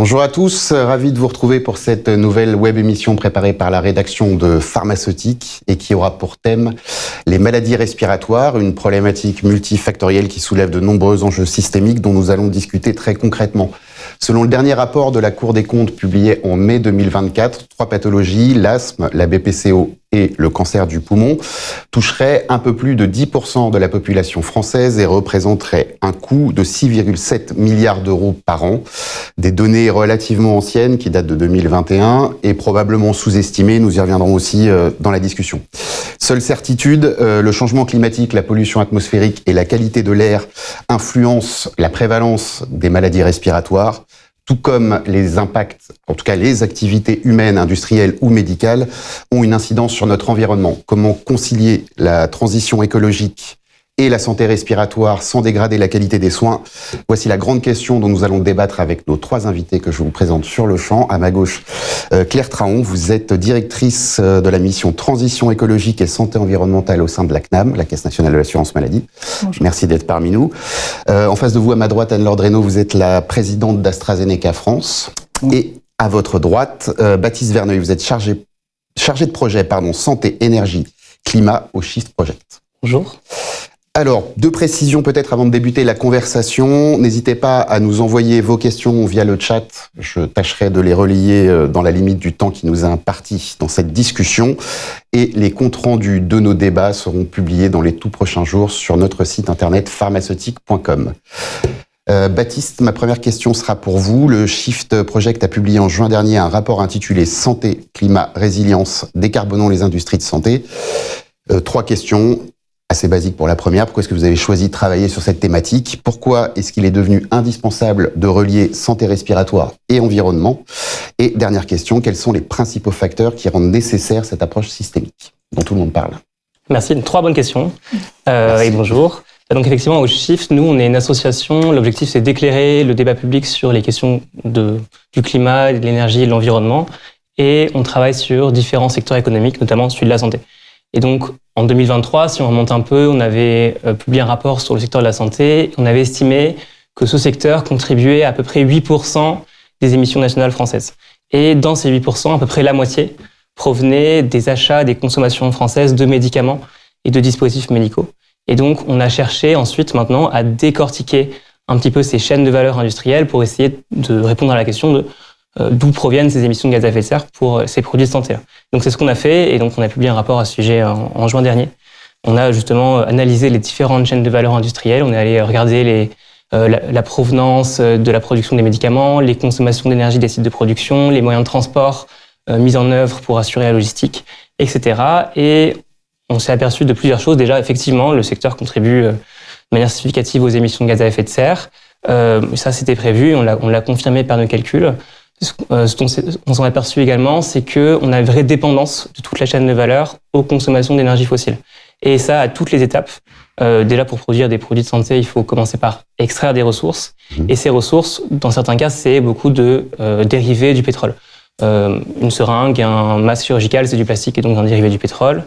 Bonjour à tous, ravi de vous retrouver pour cette nouvelle web émission préparée par la rédaction de Pharmaceutique et qui aura pour thème les maladies respiratoires, une problématique multifactorielle qui soulève de nombreux enjeux systémiques dont nous allons discuter très concrètement. Selon le dernier rapport de la Cour des comptes publié en mai 2024, 3 pathologies, l'asthme, la BPCO et le cancer du poumon, toucheraient un peu plus de 10% de la population française et représenteraient un coût de 6,7 milliards d'euros par an. Des données relativement anciennes qui datent de 2021 et probablement sous-estimées, nous y reviendrons aussi dans la discussion. Seule certitude, le changement climatique, la pollution atmosphérique et la qualité de l'air influencent la prévalence des maladies respiratoires, tout comme les impacts, en tout cas les activités humaines, industrielles ou médicales, ont une incidence sur notre environnement. Comment concilier la transition écologique et la santé respiratoire sans dégrader la qualité des soins? Voici la grande question dont nous allons débattre avec nos 3 invités que je vous présente sur le champ. À ma gauche, Claire Traon, vous êtes directrice de la mission Transition écologique et santé environnementale au sein de la CNAM, la Caisse nationale de l'assurance maladie. Bonjour. Merci d'être parmi nous. En face de vous, à ma droite, Anne-Laure Dresneau, vous êtes la présidente d'AstraZeneca France. Et à votre droite, Baptiste Verneuil, vous êtes chargé de projet santé, énergie, climat au Shift Project. Bonjour. Alors, 2 précisions peut-être avant de débuter la conversation. N'hésitez pas à nous envoyer vos questions via le chat. Je tâcherai de les relayer dans la limite du temps qui nous est imparti dans cette discussion. Et les comptes rendus de nos débats seront publiés dans les tout prochains jours sur notre site internet pharmaceutique.com. Baptiste, ma première question sera pour vous. Le Shift Project a publié en juin dernier un rapport intitulé « Santé, climat, résilience, décarbonons les industries de santé ». 3 questions. Assez basique pour la première. Pourquoi est-ce que vous avez choisi de travailler sur cette thématique? Pourquoi est-ce qu'il est devenu indispensable de relier santé respiratoire et environnement? Et dernière question, quels sont les principaux facteurs qui rendent nécessaire cette approche systémique dont tout le monde parle? Merci, 3 bonnes questions. Et bonjour. Donc effectivement, au Shift, nous, on est une association. L'objectif, c'est d'éclairer le débat public sur les questions du climat, de l'énergie et de l'environnement. Et on travaille sur différents secteurs économiques, notamment celui de la santé. Et donc, en 2023, si on remonte un peu, on avait publié un rapport sur le secteur de la santé. On avait estimé que ce secteur contribuait à peu près 8% des émissions nationales françaises. Et dans ces 8%, à peu près la moitié provenait des achats, des consommations françaises de médicaments et de dispositifs médicaux. Et donc, on a cherché ensuite, maintenant, à décortiquer un petit peu ces chaînes de valeur industrielles pour essayer de répondre à la question de d'où proviennent ces émissions de gaz à effet de serre pour ces produits de santé. Donc c'est ce qu'on a fait et donc on a publié un rapport à ce sujet en juin dernier. On a justement analysé les différentes chaînes de valeur industrielles, on est allé regarder la provenance de la production des médicaments, les consommations d'énergie des sites de production, les moyens de transport mis en œuvre pour assurer la logistique, etc. Et on s'est aperçu de plusieurs choses. Déjà, effectivement, le secteur contribue de manière significative aux émissions de gaz à effet de serre. Ça, c'était prévu, on l'a confirmé par nos calculs. Ce dont on s'en est aperçu également, c'est qu'on a une vraie dépendance de toute la chaîne de valeur aux consommations d'énergie fossile. Et ça, à toutes les étapes. Déjà, pour produire des produits de santé, il faut commencer par extraire des ressources. Et ces ressources, dans certains cas, c'est beaucoup de dérivés du pétrole. Une seringue, un masque chirurgical, c'est du plastique et donc un dérivé du pétrole.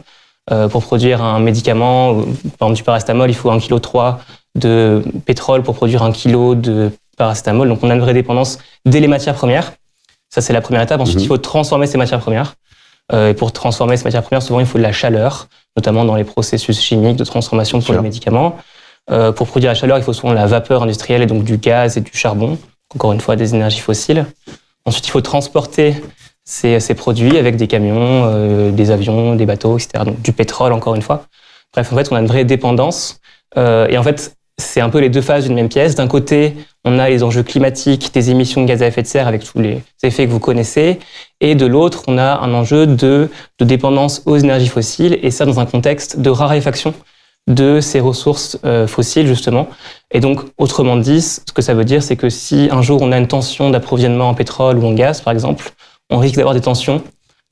Pour produire un médicament, par exemple du paracétamol, il faut 1,3 kg de pétrole pour produire 1 kg de paracétamol. Donc, on a une vraie dépendance dès les matières premières. Ça, c'est la première étape. Ensuite, il faut transformer ces matières premières. Et pour transformer ces matières premières, souvent, il faut de la chaleur, notamment dans les processus chimiques de transformation pour les médicaments. Pour produire la chaleur, il faut souvent de la vapeur industrielle et donc du gaz et du charbon. Encore une fois, des énergies fossiles. Ensuite, il faut transporter ces produits avec des camions, des avions, des bateaux, etc. Donc, du pétrole, encore une fois. Bref, en fait, on a une vraie dépendance. Et en fait, c'est un peu les 2 faces d'une même pièce. D'un côté, on a les enjeux climatiques, des émissions de gaz à effet de serre avec tous les effets que vous connaissez. Et de l'autre, on a un enjeu de dépendance aux énergies fossiles. Et ça, dans un contexte de raréfaction de ces ressources fossiles, justement. Et donc, autrement dit, ce que ça veut dire, c'est que si un jour on a une tension d'approvisionnement en pétrole ou en gaz, par exemple, on risque d'avoir des tensions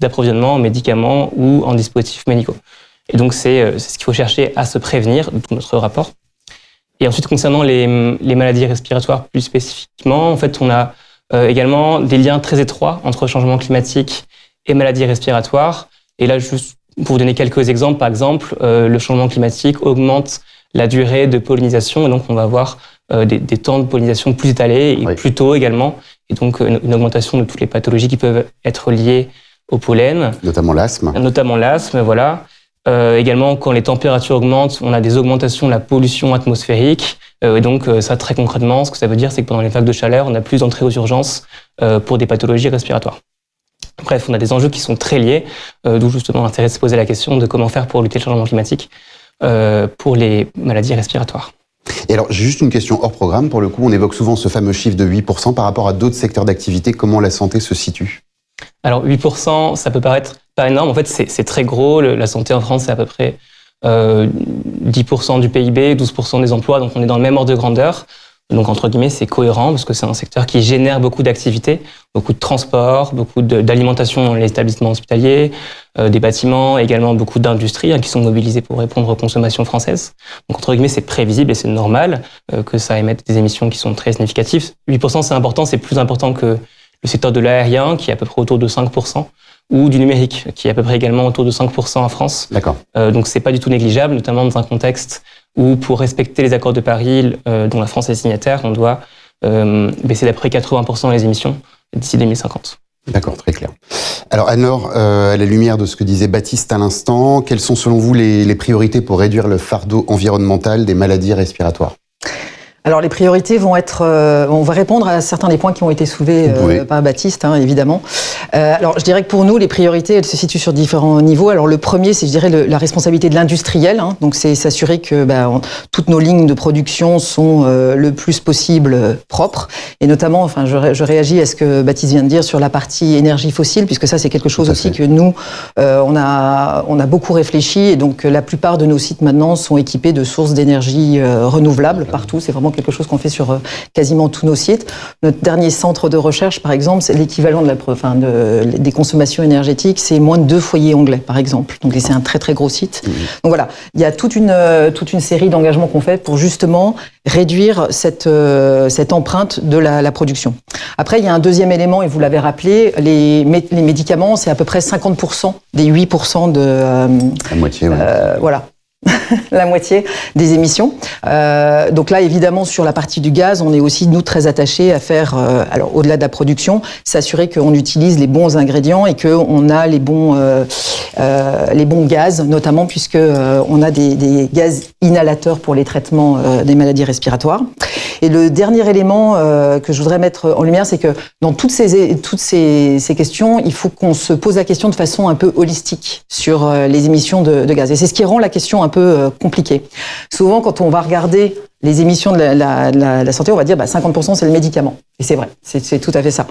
d'approvisionnement en médicaments ou en dispositifs médicaux. Et donc, c'est ce qu'il faut chercher à se prévenir, d'où notre rapport. Et ensuite, concernant les maladies respiratoires plus spécifiquement, en fait, on a également des liens très étroits entre changement climatique et maladies respiratoires. Et là, juste pour vous donner quelques exemples, par exemple, le changement climatique augmente la durée de pollinisation, et donc on va avoir des temps de pollinisation plus étalés et plus tôt également. et donc une augmentation de toutes les pathologies qui peuvent être liées au pollen. Notamment l'asthme. Voilà. Également, quand les températures augmentent, on a des augmentations de la pollution atmosphérique. Et donc, ça, très concrètement, ce que ça veut dire, c'est que pendant les vagues de chaleur, on a plus d'entrées aux urgences pour des pathologies respiratoires. Bref, on a des enjeux qui sont très liés, d'où justement l'intérêt de se poser la question de comment faire pour lutter le changement climatique pour les maladies respiratoires. Et alors, j'ai juste une question hors programme. Pour le coup, on évoque souvent ce fameux chiffre de 8% par rapport à d'autres secteurs d'activité. Comment la santé se situe ? Alors, 8%, ça peut paraître pas énorme. En fait, c'est très gros. La santé en France, c'est à peu près 10% du PIB, 12% des emplois. Donc, on est dans le même ordre de grandeur. Donc, entre guillemets, c'est cohérent parce que c'est un secteur qui génère beaucoup d'activités, beaucoup de transport, beaucoup d'alimentation dans les établissements hospitaliers, des bâtiments, également beaucoup d'industries qui sont mobilisées pour répondre aux consommations françaises. Donc, entre guillemets, c'est prévisible et c'est normal que ça émette des émissions qui sont très significatives. 8%, c'est important, c'est plus important que le secteur de l'aérien, qui est à peu près autour de 5%, ou du numérique, qui est à peu près également autour de 5% en France. D'accord. Donc, c'est pas du tout négligeable, notamment dans un contexte où, pour respecter les accords de Paris, dont la France est signataire, on doit baisser d'à peu près 80% les émissions d'ici 2050. D'accord, très clair. Alors Anne-Laure, à la lumière de ce que disait Baptiste à l'instant, quelles sont selon vous les priorités pour réduire le fardeau environnemental des maladies respiratoires ? Alors les priorités vont être, on va répondre à certains des points qui ont été soulevés par Baptiste, évidemment. Alors je dirais que pour nous, les priorités, elles se situent sur différents niveaux. Alors le premier, c'est, je dirais, la responsabilité de l'industriel. Donc c'est s'assurer que toutes nos lignes de production sont le plus possible propres. Et notamment, enfin, je réagis à ce que Baptiste vient de dire sur la partie énergie fossile, puisque ça c'est quelque chose aussi que nous, on a beaucoup réfléchi. Et donc la plupart de nos sites maintenant sont équipés de sources d'énergie renouvelables partout. C'est vraiment quelque chose qu'on fait sur quasiment tous nos sites. Notre dernier centre de recherche, par exemple, c'est l'équivalent des consommations énergétiques, c'est moins de 2 foyers anglais, par exemple. Donc c'est un très très gros site. Donc voilà, il y a toute une série d'engagements qu'on fait pour justement réduire cette empreinte de la production. Après, il y a un deuxième élément, et vous l'avez rappelé, les médicaments, c'est à peu près 50% des 8% de... la moitié, voilà. La moitié des émissions. Donc là, évidemment, sur la partie du gaz, on est aussi, nous, très attachés à faire, alors au-delà de la production, s'assurer qu'on utilise les bons ingrédients et qu'on a les bons gaz, notamment puisque on a des gaz inhalateurs pour les traitements des maladies respiratoires. Et le dernier élément que je voudrais mettre en lumière, c'est que dans toutes ces questions, il faut qu'on se pose la question de façon un peu holistique sur les émissions de gaz. Et c'est ce qui rend la question un peu compliquée. Souvent, quand on va regarder les émissions de la santé, on va dire 50% c'est le médicament. Et c'est vrai, c'est tout à fait ça.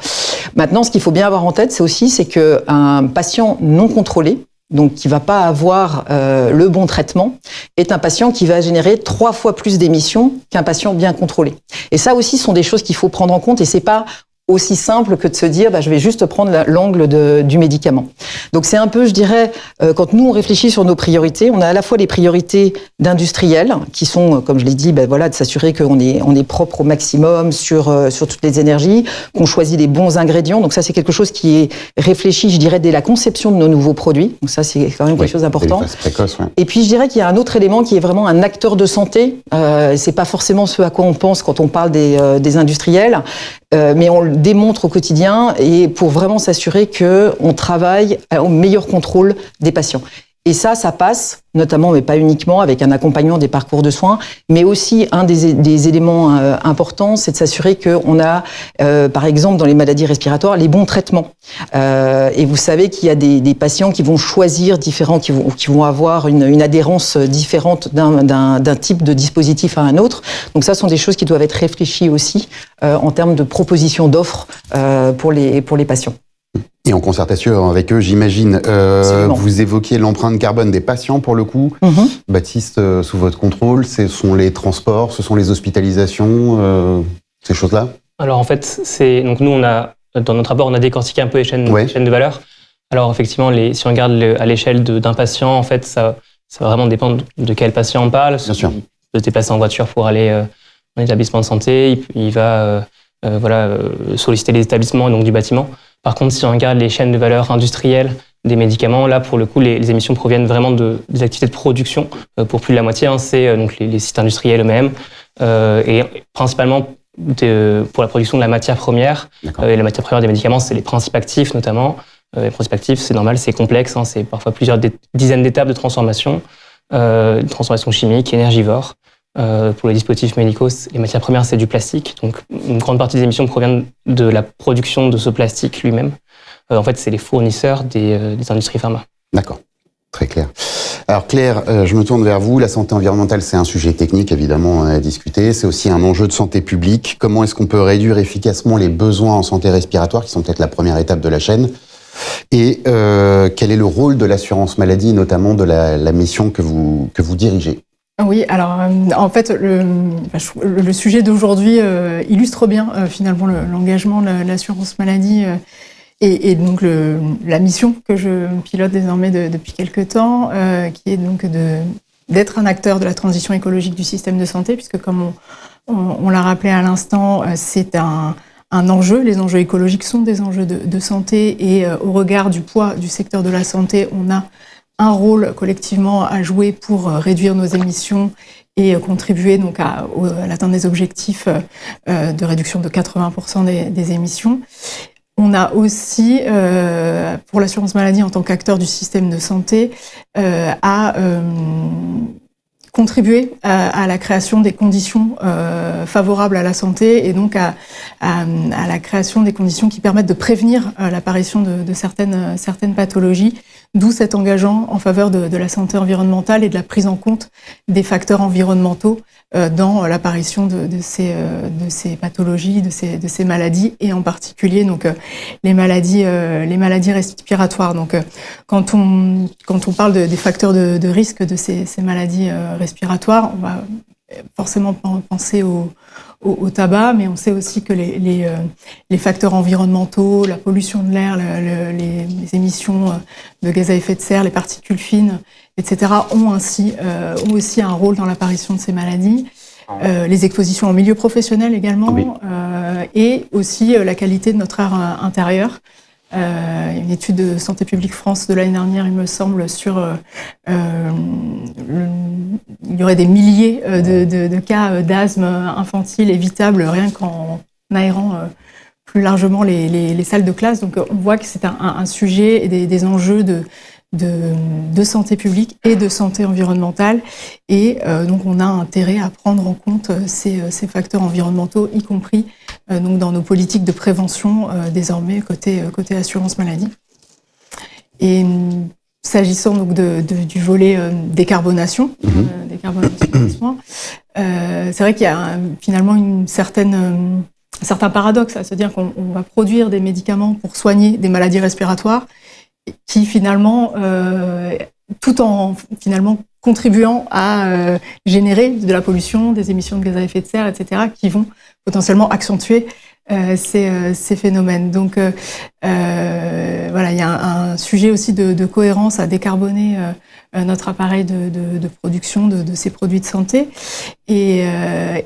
Maintenant, ce qu'il faut bien avoir en tête, c'est qu'un patient non contrôlé, donc qui va pas avoir le bon traitement, est un patient qui va générer 3 fois plus d'émissions qu'un patient bien contrôlé. Et ça aussi sont des choses qu'il faut prendre en compte, et c'est pas aussi simple que de se dire je vais juste prendre l'angle du médicament. Donc c'est un peu, je dirais, quand nous on réfléchit sur nos priorités, on a à la fois les priorités d'industriels qui sont, comme je l'ai dit, de s'assurer qu'on est propre au maximum sur toutes les énergies, qu'on choisit les bons ingrédients. Donc ça c'est quelque chose qui est réfléchi, je dirais, dès la conception de nos nouveaux produits. Donc ça c'est quand même quelque chose d'important. Précoce, ouais. Et puis je dirais qu'il y a un autre élément qui est vraiment un acteur de santé. C'est pas forcément ce à quoi on pense quand on parle des industriels. Mais on le démontre au quotidien et pour vraiment s'assurer qu'on travaille au meilleur contrôle des patients. Et ça passe notamment, mais pas uniquement, avec un accompagnement des parcours de soins, mais aussi un des éléments importants, c'est de s'assurer qu'on a, par exemple, dans les maladies respiratoires, les bons traitements. Et vous savez qu'il y a des patients qui vont choisir qui vont avoir une adhérence différente d'un type de dispositif à un autre. Donc ça, ce sont des choses qui doivent être réfléchies aussi en termes de proposition d'offres pour les patients. Et en concertation avec eux, j'imagine, vous évoquiez l'empreinte carbone des patients pour le coup. Baptiste, sous votre contrôle, ce sont les transports, ce sont les hospitalisations, ces choses-là? Alors en fait, donc nous, dans notre rapport, on a décortiqué un peu les chaînes de valeur. Alors effectivement, si on regarde à l'échelle d'un patient, en fait, ça va vraiment dépendre de quel patient on parle. Bien sûr. Il peut se déplacer en voiture pour aller en établissement de santé, il va solliciter les établissements, donc du bâtiment. Par contre, si on regarde les chaînes de valeur industrielles des médicaments, là, pour le coup, les émissions proviennent vraiment des activités de production. Pour plus de la moitié, c'est donc les sites industriels eux-mêmes. Et principalement, pour la production de la matière première. Et la matière première des médicaments, c'est les principes actifs notamment. Les principes actifs, c'est normal, c'est complexe, c'est parfois plusieurs dizaines d'étapes de transformation, transformation chimique, énergivore. Pour les dispositifs médicaux, les matières premières, c'est du plastique. Donc, une grande partie des émissions proviennent de la production de ce plastique lui-même. En fait, c'est les fournisseurs des industries pharma. D'accord, très clair. Alors Claire, je me tourne vers vous. La santé environnementale, c'est un sujet technique, évidemment, à discuter. C'est aussi un enjeu de santé publique. Comment est-ce qu'on peut réduire efficacement les besoins en santé respiratoire, qui sont peut-être la première étape de la chaîne? Et quel est le rôle de l'assurance maladie, notamment de la mission que vous dirigez? Oui, alors en fait, le sujet d'aujourd'hui illustre bien finalement l'engagement de l'assurance maladie et donc la mission que je pilote désormais depuis quelques temps, qui est donc d'être un acteur de la transition écologique du système de santé, puisque comme on l'a rappelé à l'instant, c'est un enjeu. Les enjeux écologiques sont des enjeux de santé et au regard du poids du secteur de la santé, on a un rôle collectivement à jouer pour réduire nos émissions et contribuer donc à l'atteinte des objectifs de réduction de 80% des émissions. On a aussi, pour l'assurance maladie en tant qu'acteur du système de santé, à contribuer à la création des conditions favorables à la santé et donc à la création des conditions qui permettent de prévenir l'apparition de certaines pathologies, d'où cet engagement en faveur de la santé environnementale et de la prise en compte des facteurs environnementaux dans l'apparition de ces pathologies, de ces maladies, et en particulier donc les maladies respiratoires. Donc quand on parle des facteurs de risque de ces maladies respiratoires, on va forcément penser au tabac, mais on sait aussi que les facteurs environnementaux, la pollution de l'air, les émissions de gaz à effet de serre, les particules fines, etc., ont aussi un rôle dans l'apparition de ces maladies. Les expositions en milieu professionnel également, oui. Et aussi la qualité de notre air intérieur. Une étude de Santé publique France de l'année dernière, il me semble, sur il y aurait des milliers de cas d'asthme infantile évitables rien qu'en aérant plus largement les salles de classe. Donc on voit que c'est un sujet et des enjeux de santé publique et de santé environnementale, et donc on a intérêt à prendre en compte ces facteurs environnementaux, y compris donc dans nos politiques de prévention désormais côté assurance maladie. Et s'agissant donc du volet décarbonation, décarbonation des soins, c'est vrai qu'il y a finalement un certain paradoxe à se dire qu'on va produire des médicaments pour soigner des maladies respiratoires qui finalement, tout en finalement contribuant à générer de la pollution, des émissions de gaz à effet de serre, etc., qui vont potentiellement accentuer ces phénomènes. Donc voilà, il y a un sujet aussi de cohérence à décarboner notre appareil de production de ces produits de santé. Et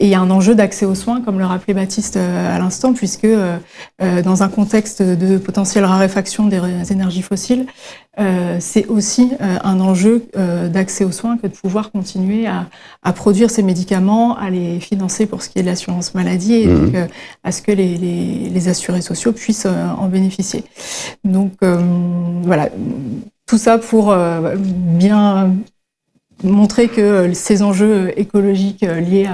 il y a un enjeu d'accès aux soins, comme le rappelait Baptiste à l'instant, puisque dans un contexte de potentielle raréfaction des énergies fossiles, c'est aussi un enjeu d'accès aux soins que de pouvoir continuer à produire ces médicaments, à les financer pour ce qui est de l'assurance maladie, et donc à ce que les assurés sociaux puissent en bénéficier. Donc voilà, tout ça pour bien montrer que ces enjeux écologiques liés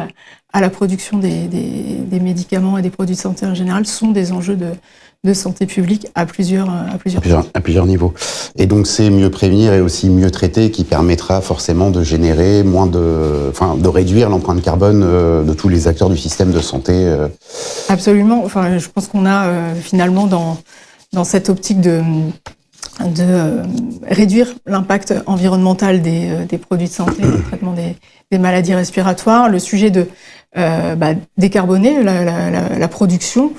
à la production des médicaments et des produits de santé en général sont des enjeux de santé publique à plusieurs niveaux. Et donc c'est mieux prévenir et aussi mieux traiter qui permettra forcément de générer de réduire l'empreinte carbone de tous les acteurs du système de santé. Absolument. Enfin, je pense qu'on a finalement dans cette optique de réduire l'impact environnemental des produits de santé, le traitement des maladies respiratoires, le sujet de décarboner la production,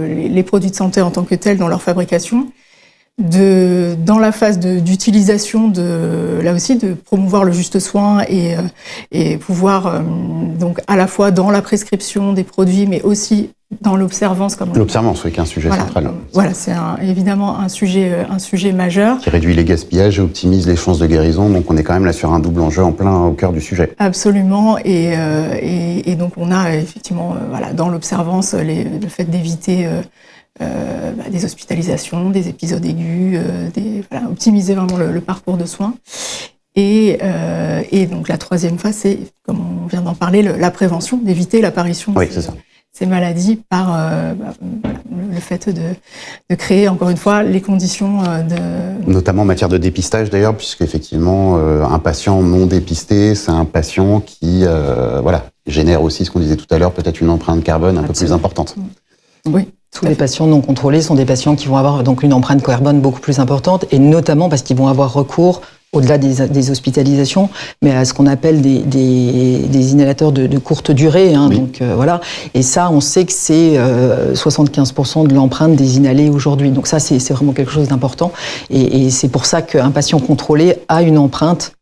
les produits de santé en tant que tels dans leur fabrication, dans la phase d'utilisation, là aussi de promouvoir le juste soin et pouvoir donc à la fois dans la prescription des produits, mais aussi dans l'observance. L'observance, oui, qui est un sujet central. Voilà, c'est évidemment un sujet majeur. Qui réduit les gaspillages et optimise les chances de guérison. Donc on est quand même là sur un double enjeu en plein au cœur du sujet. Absolument. Et donc on a effectivement dans l'observance le fait d'éviter des hospitalisations, des épisodes aigus, optimiser vraiment le parcours de soins. Et donc la troisième phase, c'est, comme on vient d'en parler, la prévention, d'éviter l'apparition de ces maladies par le fait de créer, encore une fois, les conditions Notamment en matière de dépistage d'ailleurs, puisqu'effectivement, un patient non dépisté, c'est un patient qui génère aussi, ce qu'on disait tout à l'heure, peut-être une empreinte carbone un peu plus importante. Oui. Tous les patients non contrôlés sont des patients qui vont avoir donc une empreinte carbone beaucoup plus importante, et notamment parce qu'ils vont avoir recours, au-delà des hospitalisations, mais à ce qu'on appelle des inhalateurs de courte durée. Oui. Donc Et ça, on sait que c'est 75% de l'empreinte des inhalés aujourd'hui. Donc ça, c'est vraiment quelque chose d'important. Et c'est pour ça qu'un patient contrôlé a une empreinte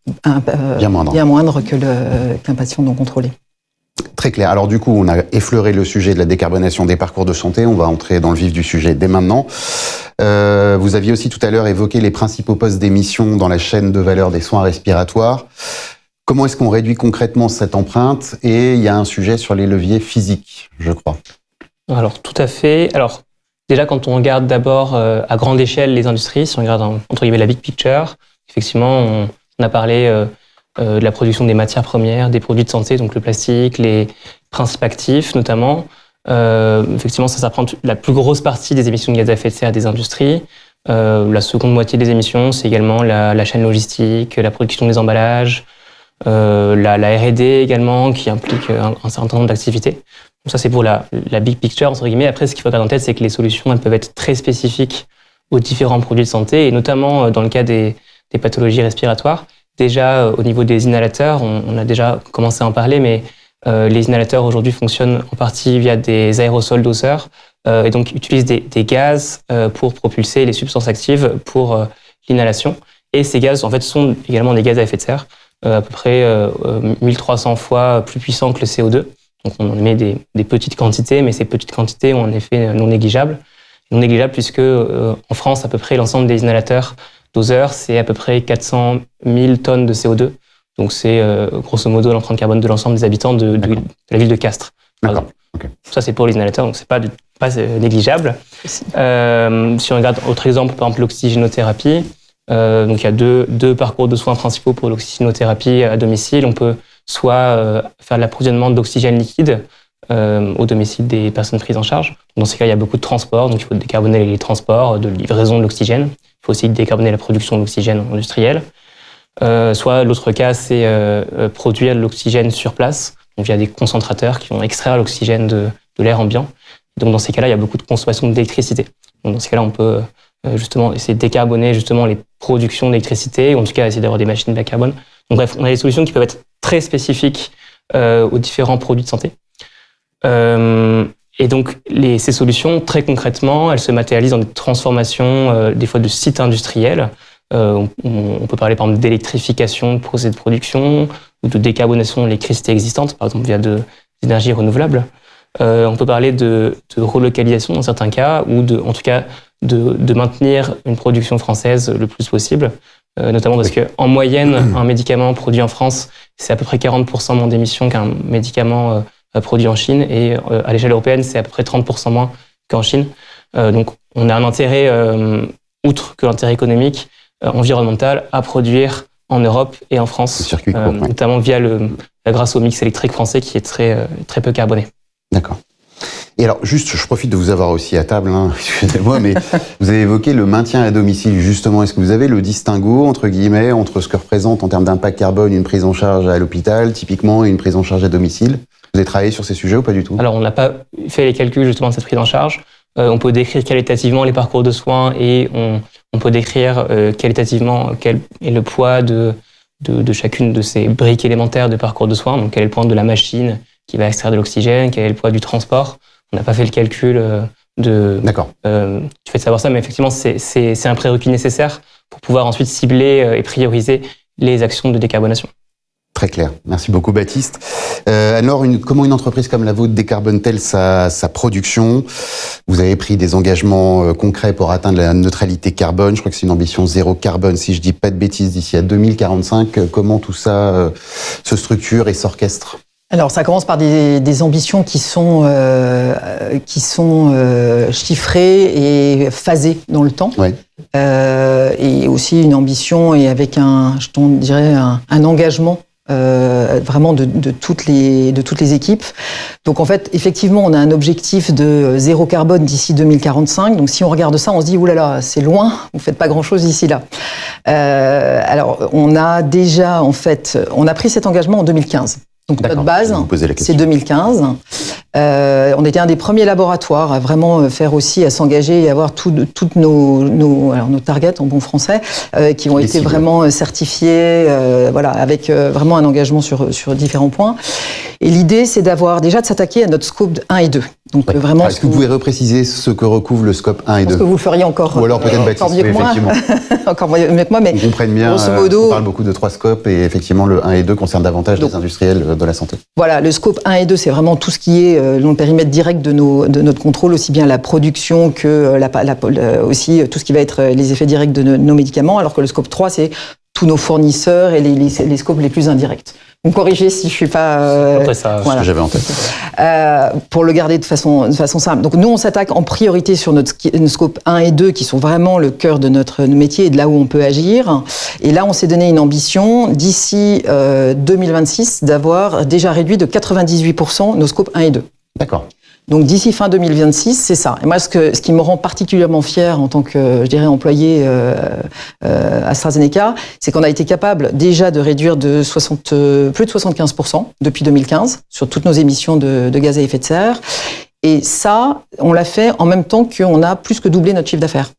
bien moindre qu'un patient non contrôlé. Très clair. Alors du coup, on a effleuré le sujet de la décarbonation des parcours de santé. On va entrer dans le vif du sujet dès maintenant. Vous aviez aussi tout à l'heure évoqué les principaux postes d'émission dans la chaîne de valeur des soins respiratoires. Comment est-ce qu'on réduit concrètement cette empreinte? Et il y a un sujet sur les leviers physiques, je crois. Alors tout à fait. Alors déjà, quand on regarde d'abord à grande échelle les industries, si on regarde entre guillemets la big picture, effectivement, on a parlé de la production des matières premières, des produits de santé, donc le plastique, les principes actifs notamment. Effectivement, ça prend la plus grosse partie des émissions de gaz à effet de serre des industries. La seconde moitié des émissions, c'est également la chaîne logistique, la production des emballages, la R&D également, qui implique un certain nombre d'activités. Donc ça, c'est pour la big picture, entre guillemets. Après, ce qu'il faut garder en tête, c'est que les solutions, elles peuvent être très spécifiques aux différents produits de santé, et notamment dans le cas des pathologies respiratoires. Déjà, au niveau des inhalateurs, on a déjà commencé à en parler, mais les inhalateurs aujourd'hui fonctionnent en partie via des aérosols doseurs, et donc utilisent des gaz pour propulser les substances actives pour l'inhalation. Et ces gaz, en fait, sont également des gaz à effet de serre, à peu près 1300 fois plus puissants que le CO2. Donc on émet des petites quantités, mais ces petites quantités ont un effet non négligeable. Non négligeable puisque en France, à peu près l'ensemble des inhalateurs doseurs, c'est à peu près 400 000 tonnes de CO2. Donc c'est grosso modo l'empreinte carbone de l'ensemble des habitants de la ville de Castres. D'accord. Okay. Ça, c'est pour les inhalateurs, donc c'est pas négligeable. Si on regarde autre exemple, par exemple l'oxygénothérapie, donc il y a deux parcours de soins principaux pour l'oxygénothérapie à domicile. On peut soit faire l'approvisionnement d'oxygène liquide au domicile des personnes prises en charge. Dans ces cas, il y a beaucoup de transports, donc il faut décarboner les transports, de livraison de l'oxygène. Il faut aussi décarboner la production d'oxygène industrielle. Soit l'autre cas, c'est produire de l'oxygène sur place, donc via des concentrateurs qui vont extraire l'oxygène de l'air ambiant. Donc dans ces cas-là, il y a beaucoup de consommation d'électricité. Donc dans ces cas-là, on peut justement essayer de décarboner justement les productions d'électricité, ou en tout cas essayer d'avoir des machines bas carbone. Donc bref, on a des solutions qui peuvent être très spécifiques aux différents produits de santé. Et donc ces solutions, très concrètement, elles se matérialisent dans des transformations des fois de sites industriels. On peut parler par exemple d'électrification de procédés de production ou de décarbonation de l'électricité existante, par exemple via des énergies renouvelables. On peut parler de relocalisation dans certains cas, ou en tout cas de maintenir une production française le plus possible, notamment parce qu'en moyenne, un médicament produit en France, c'est à peu près 40% moins d'émissions qu'un médicament produit en Chine, et à l'échelle européenne, c'est à peu près 30% moins qu'en Chine. Donc on a un intérêt, outre que l'intérêt économique, environnemental, à produire en Europe et en France, notamment grâce au mix électrique français qui est très peu carboné. D'accord. Et alors, juste, je profite de vous avoir aussi à table, excusez-moi, mais vous avez évoqué le maintien à domicile, justement. Est-ce que vous avez le distinguo, entre guillemets, entre ce que représente en termes d'impact carbone une prise en charge à l'hôpital, typiquement, et une prise en charge à domicile? Vous avez travaillé sur ces sujets ou pas du tout? Alors, on n'a pas fait les calculs, justement, de cette prise en charge. On peut décrire qualitativement les parcours de soins, et on peut décrire qualitativement quel est le poids de chacune de ces briques élémentaires de parcours de soins. Donc, quel est le poids de la machine qui va extraire de l'oxygène, quel est le poids du transport. On n'a pas fait le calcul du fait de savoir ça, mais effectivement, c'est un prérequis nécessaire pour pouvoir ensuite cibler et prioriser les actions de décarbonation. Très clair. Merci beaucoup, Baptiste. Alors, comment une entreprise comme la vôtre décarbone-t-elle sa production? Vous avez pris des engagements concrets pour atteindre la neutralité carbone. Je crois que c'est une ambition zéro carbone, si je dis pas de bêtises, d'ici à 2045. Comment tout ça se structure et s'orchestre? Alors, ça commence par des ambitions qui sont chiffrées et phasées dans le temps. Ouais. Et aussi une ambition et avec un engagement vraiment de toutes les équipes. Donc en fait, effectivement, on a un objectif de zéro carbone d'ici 2045. Donc si on regarde ça, on se dit oulala, c'est loin, vous faites pas grand-chose d'ici là. Alors on a déjà on a pris cet engagement en 2015. Donc notre base, c'est 2015. On était un des premiers laboratoires à vraiment à s'engager et avoir toutes nos targets en bon français qui ont été vraiment certifiés, avec vraiment un engagement sur différents points. Et l'idée, c'est de s'attaquer à notre scope 1 et 2. Donc vraiment. Est-ce que vous pouvez repréciser ce que recouvre le scope 1 et 2? Je pense que vous le feriez encore. Ou alors peut-être Baptiste, mieux que moi. effectivement. Encore mieux que moi, mais on comprenne bien. Grosso modo, on parle beaucoup de 3 scopes et effectivement le 1 et 2 concerne davantage les industriels de la santé. Voilà, le scope 1 et 2, c'est vraiment tout ce qui est dans le périmètre direct de notre contrôle, aussi bien la production que aussi tout ce qui va être les effets directs de nos médicaments, alors que le scope 3, c'est tous nos fournisseurs et les scopes les plus indirects. Vous me corrigez si je suis pas... Après ça, ce que j'avais en tête. Pour le garder de façon simple. Donc nous, on s'attaque en priorité sur notre scope 1 et 2, qui sont vraiment le cœur de notre métier et de là où on peut agir. Et là, on s'est donné une ambition, d'ici 2026, d'avoir déjà réduit de 98% nos scopes 1 et 2. D'accord. Donc d'ici fin 2026, c'est ça. Et moi, ce qui me rend particulièrement fier en tant que, employé AstraZeneca, c'est qu'on a été capable déjà de réduire de plus de 75% depuis 2015 sur toutes nos émissions de gaz à effet de serre. Et ça, on l'a fait en même temps qu'on a plus que doublé notre chiffre d'affaires.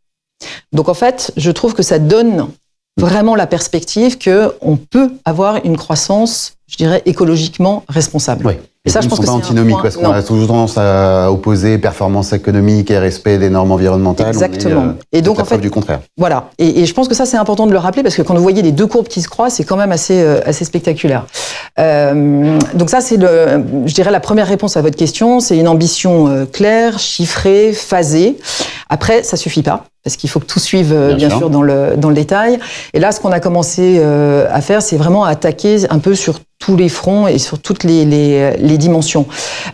Donc en fait, je trouve que ça donne vraiment la perspective qu'on peut avoir une croissance, écologiquement responsable. Oui. Et ça, je pense que c'est antinomique, parce qu'on a toujours tendance à opposer performance économique et respect des normes environnementales. Exactement. Et donc, en fait, du contraire. Voilà. Et je pense que ça, c'est important de le rappeler, parce que quand vous voyez les deux courbes qui se croisent, c'est quand même assez spectaculaire. Donc ça, c'est la première réponse à votre question. C'est une ambition claire, chiffrée, phasée. Après, ça suffit pas, parce qu'il faut que tout suive, bien sûr, dans le détail. Et là, ce qu'on a commencé à faire, c'est vraiment attaquer un peu sur tous les fronts et sur toutes les dimensions.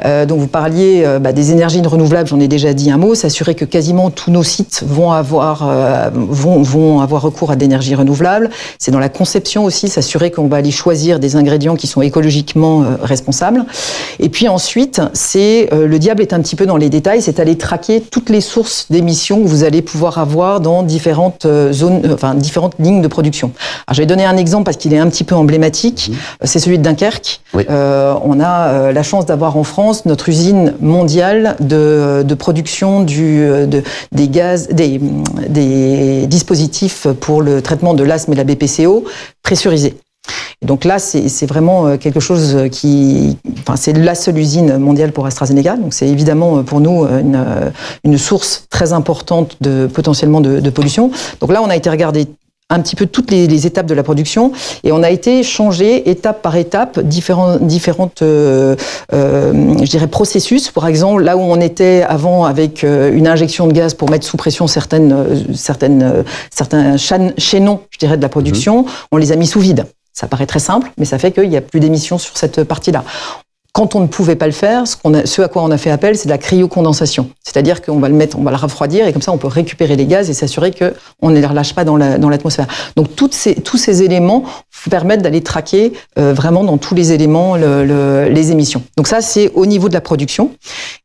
Donc vous parliez des énergies renouvelables, j'en ai déjà dit un mot, s'assurer que quasiment tous nos sites vont avoir recours à d'énergie renouvelable. C'est dans la conception aussi, s'assurer qu'on va aller choisir des ingrédients qui sont écologiquement responsables. Et puis ensuite, le diable est un petit peu dans les détails, c'est aller traquer toutes les sources d'émissions que vous allez pouvoir avoir dans différentes différentes lignes de production. Alors je vais donner un exemple parce qu'il est un petit peu emblématique, c'est celui de Dunkerque. Oui. On a la chance d'avoir en France notre usine mondiale de production des dispositifs pour le traitement de l'asthme et la BPCO pressurisés. Et donc là, c'est vraiment quelque chose c'est la seule usine mondiale pour AstraZeneca. Donc c'est évidemment pour nous une source très importante potentiellement de pollution. Donc là, on a été regarder un petit peu toutes les étapes de la production et on a été changé étape par étape différentes processus. Par exemple, là où on était avant avec une injection de gaz pour mettre sous pression certains chaînons, de la production, on les a mis sous vide. Ça paraît très simple, mais ça fait qu'il n'y a plus d'émissions sur cette partie-là. Quand on ne pouvait pas le faire, ce à quoi on a fait appel, c'est de la cryocondensation. C'est-à-dire qu'on va on va le refroidir et comme ça on peut récupérer les gaz et s'assurer qu'on ne les relâche pas dans l'atmosphère. Donc tous ces éléments permettent d'aller traquer vraiment dans tous les éléments les émissions. Donc ça, c'est au niveau de la production.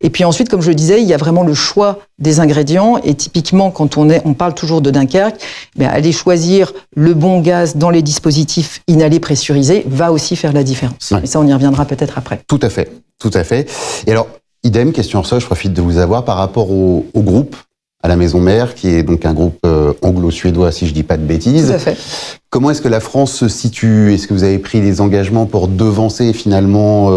Et puis ensuite, comme je le disais, il y a vraiment le choix des ingrédients. Et typiquement, quand on parle toujours de Dunkerque, aller choisir le bon gaz dans les dispositifs inhalés pressurisés va aussi faire la différence. Ouais. Et ça, on y reviendra peut-être après. Tout à fait. Et alors, idem, question Ursula, je profite de vous avoir par rapport au groupe, à la maison mère, qui est donc un groupe anglo-suédois, si je dis pas de bêtises. Tout à fait. Comment est-ce que la France se situe? Est-ce que vous avez pris des engagements pour devancer finalement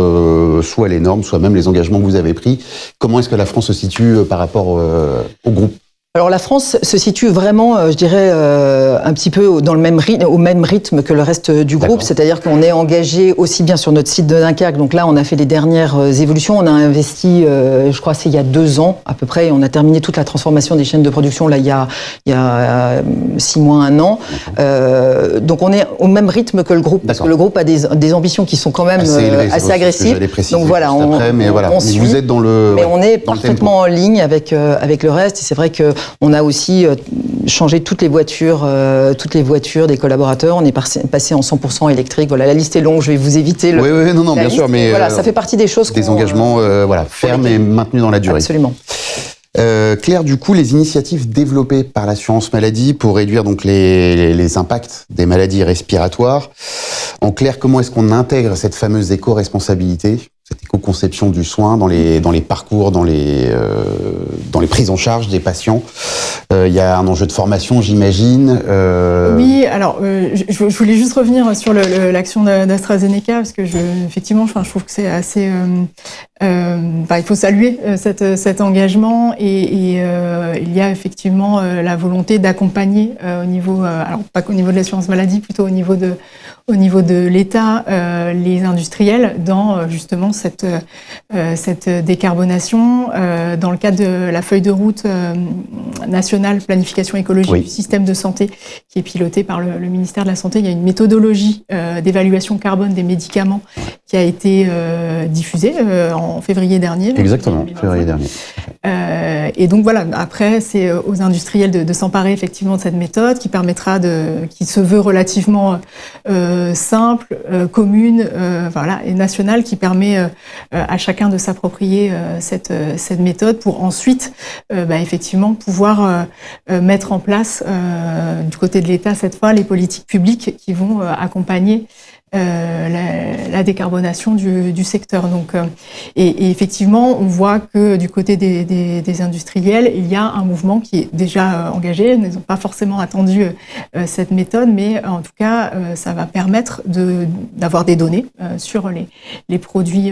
soit les normes, soit même les engagements que vous avez pris? Comment est-ce que la France se situe par rapport au groupe? Alors la France se situe vraiment, je dirais, un petit peu au même rythme que le reste du groupe, c'est-à-dire qu'on est engagé aussi bien sur notre site de Dunkerque. Donc là, on a fait les dernières évolutions. On a investi, je crois, c'est il y a 2 ans à peu près, et on a terminé toute la transformation des chaînes de production là il y a 6 mois, 1 an. Donc on est au même rythme que le groupe, parce que le groupe a des ambitions qui sont quand même assez agressives. Donc voilà, on suit. Vous êtes dans le, mais on est parfaitement en ligne avec le reste. Et c'est vrai que on a aussi changé toutes les voitures des collaborateurs. On est passé en 100% électrique. Voilà, la liste est longue. Je vais vous éviter non, bien liste, sûr, mais voilà, ça fait partie des choses des engagements fermes et maintenus dans la durée. Absolument. Claire, du coup, les initiatives développées par l'assurance maladie pour réduire donc les impacts des maladies respiratoires. En clair, comment est-ce qu'on intègre cette fameuse éco-responsabilité, cette éco-conception du soin dans les parcours, dans les prises en charge des patients? Il y a un enjeu de formation, j'imagine. Oui, alors je voulais juste revenir sur l'action d'AstraZeneca, parce que effectivement, je trouve que c'est assez. Il faut saluer cet engagement et il y a effectivement la volonté d'accompagner au niveau, alors pas qu'au niveau de l'assurance maladie, plutôt au niveau de l'État, les industriels dans justement cette décarbonation. Dans le cadre de la feuille de route nationale planification écologique du système de santé qui est pilotée par le ministère de la Santé, il y a une méthodologie d'évaluation carbone des médicaments qui a été diffusée en février dernier. Exactement, février dernier. Et donc voilà, après c'est aux industriels de s'emparer effectivement de cette méthode qui permettra qui se veut relativement simple, commune, et nationale, qui permet à chacun de s'approprier cette méthode pour ensuite effectivement pouvoir mettre en place du côté de l'État cette fois les politiques publiques qui vont accompagner la décarbonation du secteur. Donc, et effectivement, on voit que du côté des industriels, il y a un mouvement qui est déjà engagé. Ils n'ont pas forcément attendu cette méthode, mais en tout cas, ça va permettre d'avoir des données sur les produits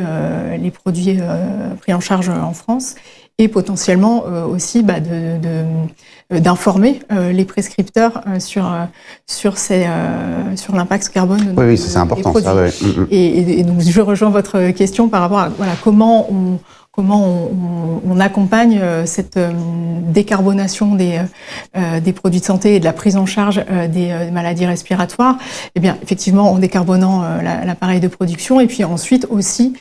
pris en charge en France. Et potentiellement aussi d'informer les prescripteurs sur l'impact carbone. Oui, c'est important. Ça, ouais. Et donc je rejoins votre question par rapport à comment on accompagne cette décarbonation des produits de santé et de la prise en charge des maladies respiratoires. Eh bien, effectivement, en décarbonant l'appareil de production, et puis ensuite aussi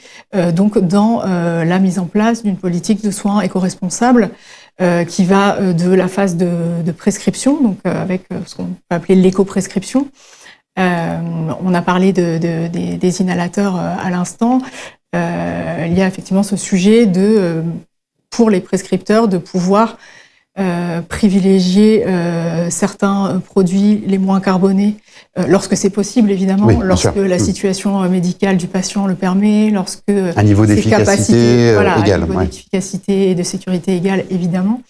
donc dans la mise en place d'une politique de soins éco-responsable qui va de la phase de prescription, donc avec ce qu'on peut appeler l'éco-prescription. On a parlé des inhalateurs à l'instant. Il y a effectivement ce sujet pour les prescripteurs de pouvoir privilégier certains produits les moins carbonés lorsque c'est possible, évidemment, lorsque la situation médicale du patient le permet, lorsque un niveau d'efficacité égal, un niveau d'efficacité et de sécurité égal, évidemment,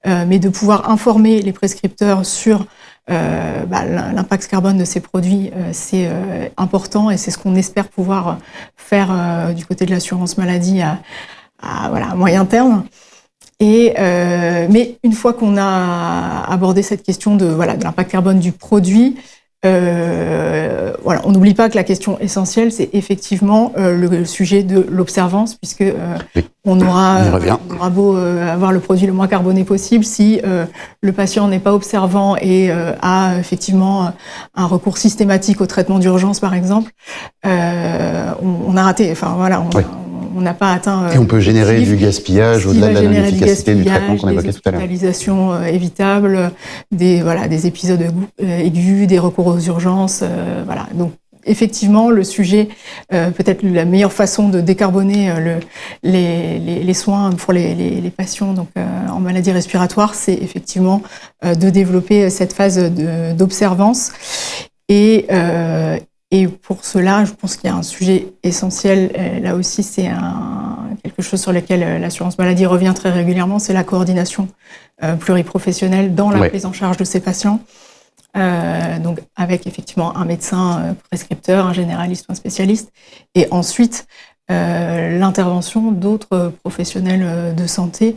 mais de pouvoir informer les prescripteurs sur l'impact carbone de ces produits, c'est important, et c'est ce qu'on espère pouvoir faire du côté de l'assurance maladie à moyen terme. Mais une fois qu'on a abordé cette question de l'impact carbone du produit, on n'oublie pas que la question essentielle, c'est effectivement le sujet de l'observance, puisque on aura beau avoir le produit le moins carboné possible, si le patient n'est pas observant et a effectivement un recours systématique au traitement d'urgence, par exemple, on a raté. On n'a pas atteint. Et on peut générer du gaspillage au-delà de la non-efficacité du traitement qu'on évoquait tout à l'heure. Des hospitalisations évitables, des épisodes aigus, des recours aux urgences, Donc, effectivement, le sujet, peut-être la meilleure façon de décarboner les soins pour les patients en maladie respiratoire, c'est effectivement de développer cette phase d'observance. Et pour cela, je pense qu'il y a un sujet essentiel. Là aussi, c'est quelque chose sur lequel l'assurance maladie revient très régulièrement, c'est la coordination pluriprofessionnelle dans la prise en charge de ces patients. Donc avec effectivement un médecin prescripteur, un généraliste ou un spécialiste, et ensuite l'intervention d'autres professionnels de santé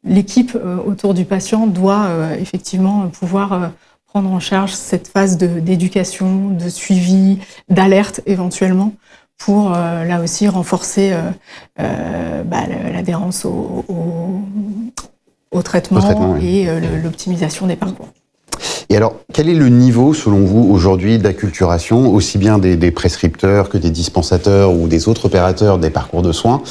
l'équipe autour du patient doit effectivement pouvoir prendre en charge cette phase d'éducation, de suivi, d'alerte éventuellement, pour là aussi renforcer l'adhérence au traitement et l'optimisation des parcours. Et alors, quel est le niveau, selon vous, aujourd'hui, d'acculturation, aussi bien des prescripteurs que des dispensateurs ou des autres opérateurs des parcours de soins?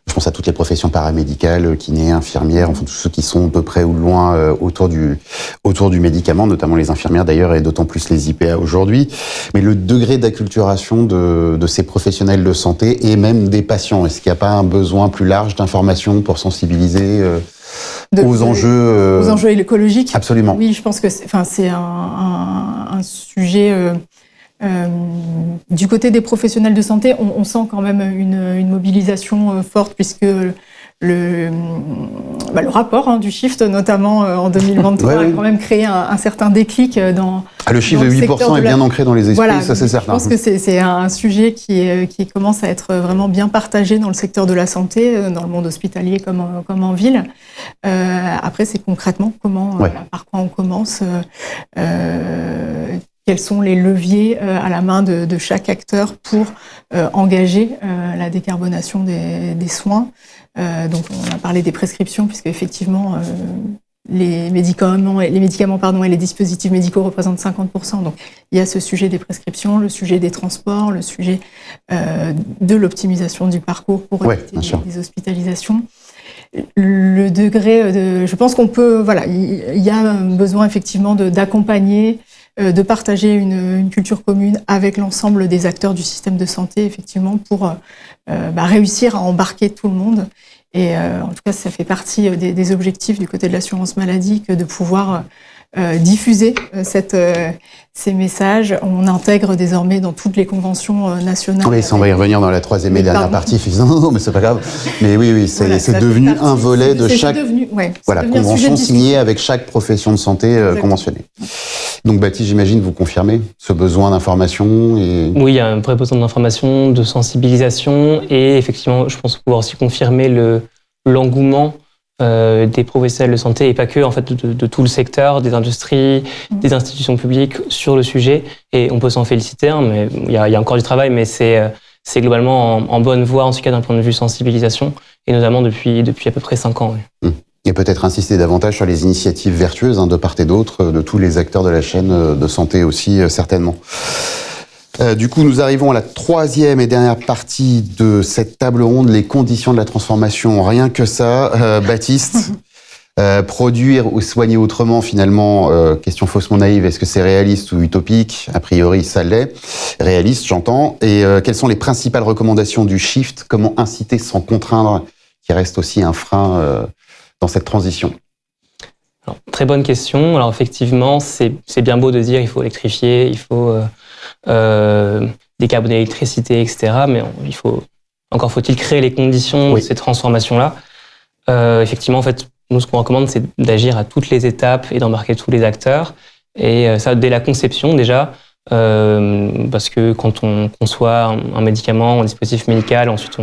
Je pense à toutes les professions paramédicales, kinés, infirmières, enfin tous ceux qui sont de près ou de loin autour du médicament, notamment les infirmières d'ailleurs, et d'autant plus les IPA aujourd'hui. Mais le degré d'acculturation de ces professionnels de santé et même des patients, est-ce qu'il n'y a pas un besoin plus large d'information pour sensibiliser aux enjeux écologiques. Absolument. Oui, je pense que c'est un sujet du côté des professionnels de santé. On sent quand même une mobilisation forte, puisque le rapport du Shift, notamment en 2023, a quand même créé un certain déclic dans le chiffre de 8% est bien ancré dans les esprits, voilà, ça c'est certain. Je pense que c'est un sujet qui commence à être vraiment bien partagé dans le secteur de la santé, dans le monde hospitalier comme en ville. Après, c'est concrètement par quoi on commence, quels sont les leviers à la main de chaque acteur pour engager la décarbonation des soins. Donc, on a parlé des prescriptions, puisque effectivement, les médicaments et les dispositifs médicaux représentent 50%. Donc, il y a ce sujet des prescriptions, le sujet des transports, le sujet de l'optimisation du parcours pour éviter des hospitalisations. Le degré je pense qu'on peut, il y a besoin effectivement d'accompagner, de partager une culture commune avec l'ensemble des acteurs du système de santé, effectivement, pour réussir à embarquer tout le monde. Et en tout cas, ça fait partie des objectifs du côté de l'assurance maladie, que de pouvoir diffuser ces messages. On intègre désormais dans toutes les conventions nationales. Oui, ça, on va y revenir dans la troisième et dernière partie. Non, mais c'est pas grave. Mais oui, c'est devenu un volet de chaque convention signée avec chaque profession de santé conventionnée. Donc Baptiste, j'imagine, vous confirmez ce besoin d'information Oui, il y a un vrai besoin d'information, de sensibilisation, et effectivement, je pense pouvoir aussi confirmer l'engouement des professionnels de santé, et pas que, en fait, de tout le secteur, des industries, des institutions publiques sur le sujet. Et on peut s'en féliciter, mais il y a encore du travail, mais c'est globalement en bonne voie, en tout cas d'un point de vue sensibilisation, et notamment depuis à peu près 5 ans. Oui. Et peut-être insister davantage sur les initiatives vertueuses de part et d'autre, de tous les acteurs de la chaîne de santé aussi, certainement. Du coup, nous arrivons à la troisième et dernière partie de cette table ronde, les conditions de la transformation. Rien que ça, Baptiste, produire ou soigner autrement, finalement, question faussement naïve, est-ce que c'est réaliste ou utopique? A priori, ça l'est. Réaliste, j'entends. Et quelles sont les principales recommandations du Shift? Comment inciter sans contraindre, qui reste aussi un frein dans cette transition? Alors, très bonne question. Alors effectivement, c'est bien beau de dire il faut électrifier, il faut décarboner l'électricité, etc. Mais encore faut-il créer les conditions de ces transformations-là. Effectivement, en fait, nous, ce qu'on recommande, c'est d'agir à toutes les étapes et d'embarquer tous les acteurs. Et ça, dès la conception, déjà, parce que quand on conçoit un médicament, un dispositif médical, ensuite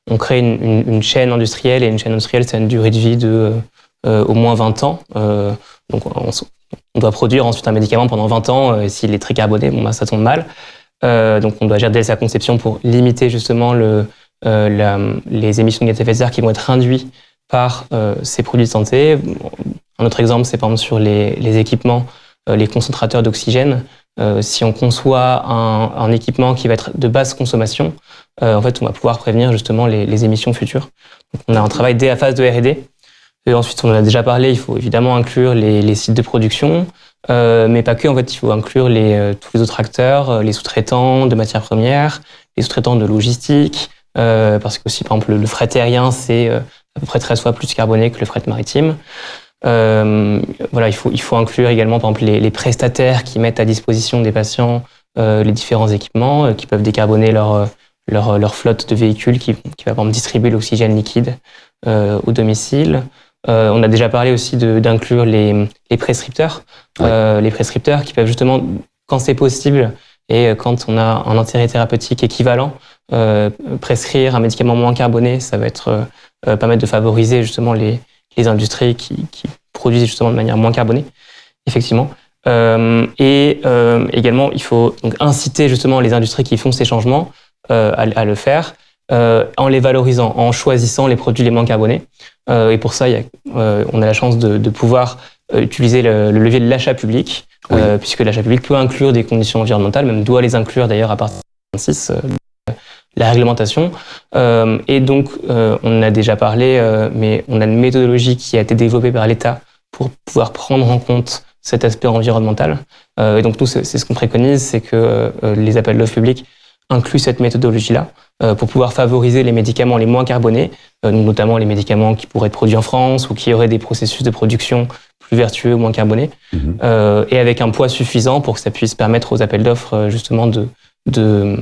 on crée une chaîne industrielle, et une chaîne industrielle, ça a une durée de vie de au moins 20 ans. Donc on doit produire ensuite un médicament pendant 20 ans, et s'il est très carboné, ça tombe mal. Donc on doit agir dès sa conception pour limiter justement les émissions de gaz à effet de serre qui vont être induites par ces produits de santé. Un autre exemple, c'est par exemple sur les équipements, les concentrateurs d'oxygène. Si on conçoit un équipement qui va être de basse consommation, en fait, on va pouvoir prévenir justement les émissions futures. Donc, on a un travail dès la phase de R&D. Et ensuite, on en a déjà parlé, il faut évidemment inclure les sites de production, mais pas que. En fait, il faut inclure tous les autres acteurs, les sous-traitants de matières premières, les sous-traitants de logistique, parce que aussi, par exemple, le fret aérien, c'est à peu près 13 fois plus carboné que le fret maritime. Il faut inclure également, par exemple, les prestataires qui mettent à disposition des patients les différents équipements qui peuvent décarboner leur flotte de véhicules qui va, par exemple, distribuer l'oxygène liquide au domicile. On a déjà parlé aussi d'inclure les prescripteurs. Les prescripteurs qui peuvent justement, quand c'est possible et quand on a un intérêt thérapeutique équivalent, prescrire un médicament moins carboné, ça va permettre de favoriser justement les les industries qui produisent justement de manière moins carbonée, effectivement. Également, il faut donc inciter justement les industries qui font ces changements à le faire en les valorisant, en choisissant les produits les moins carbonés. Et pour ça, on a la chance de pouvoir utiliser le levier de l'achat public, puisque l'achat public peut inclure des conditions environnementales, même doit les inclure d'ailleurs à partir de 2026, la réglementation. Et donc, on en a déjà parlé, mais on a une méthodologie qui a été développée par l'État pour pouvoir prendre en compte cet aspect environnemental. Et donc, nous, c'est ce qu'on préconise, c'est que les appels d'offres publics incluent cette méthodologie-là pour pouvoir favoriser les médicaments les moins carbonés, notamment les médicaments qui pourraient être produits en France ou qui auraient des processus de production plus vertueux, moins carbonés, et avec un poids suffisant pour que ça puisse permettre aux appels d'offres justement que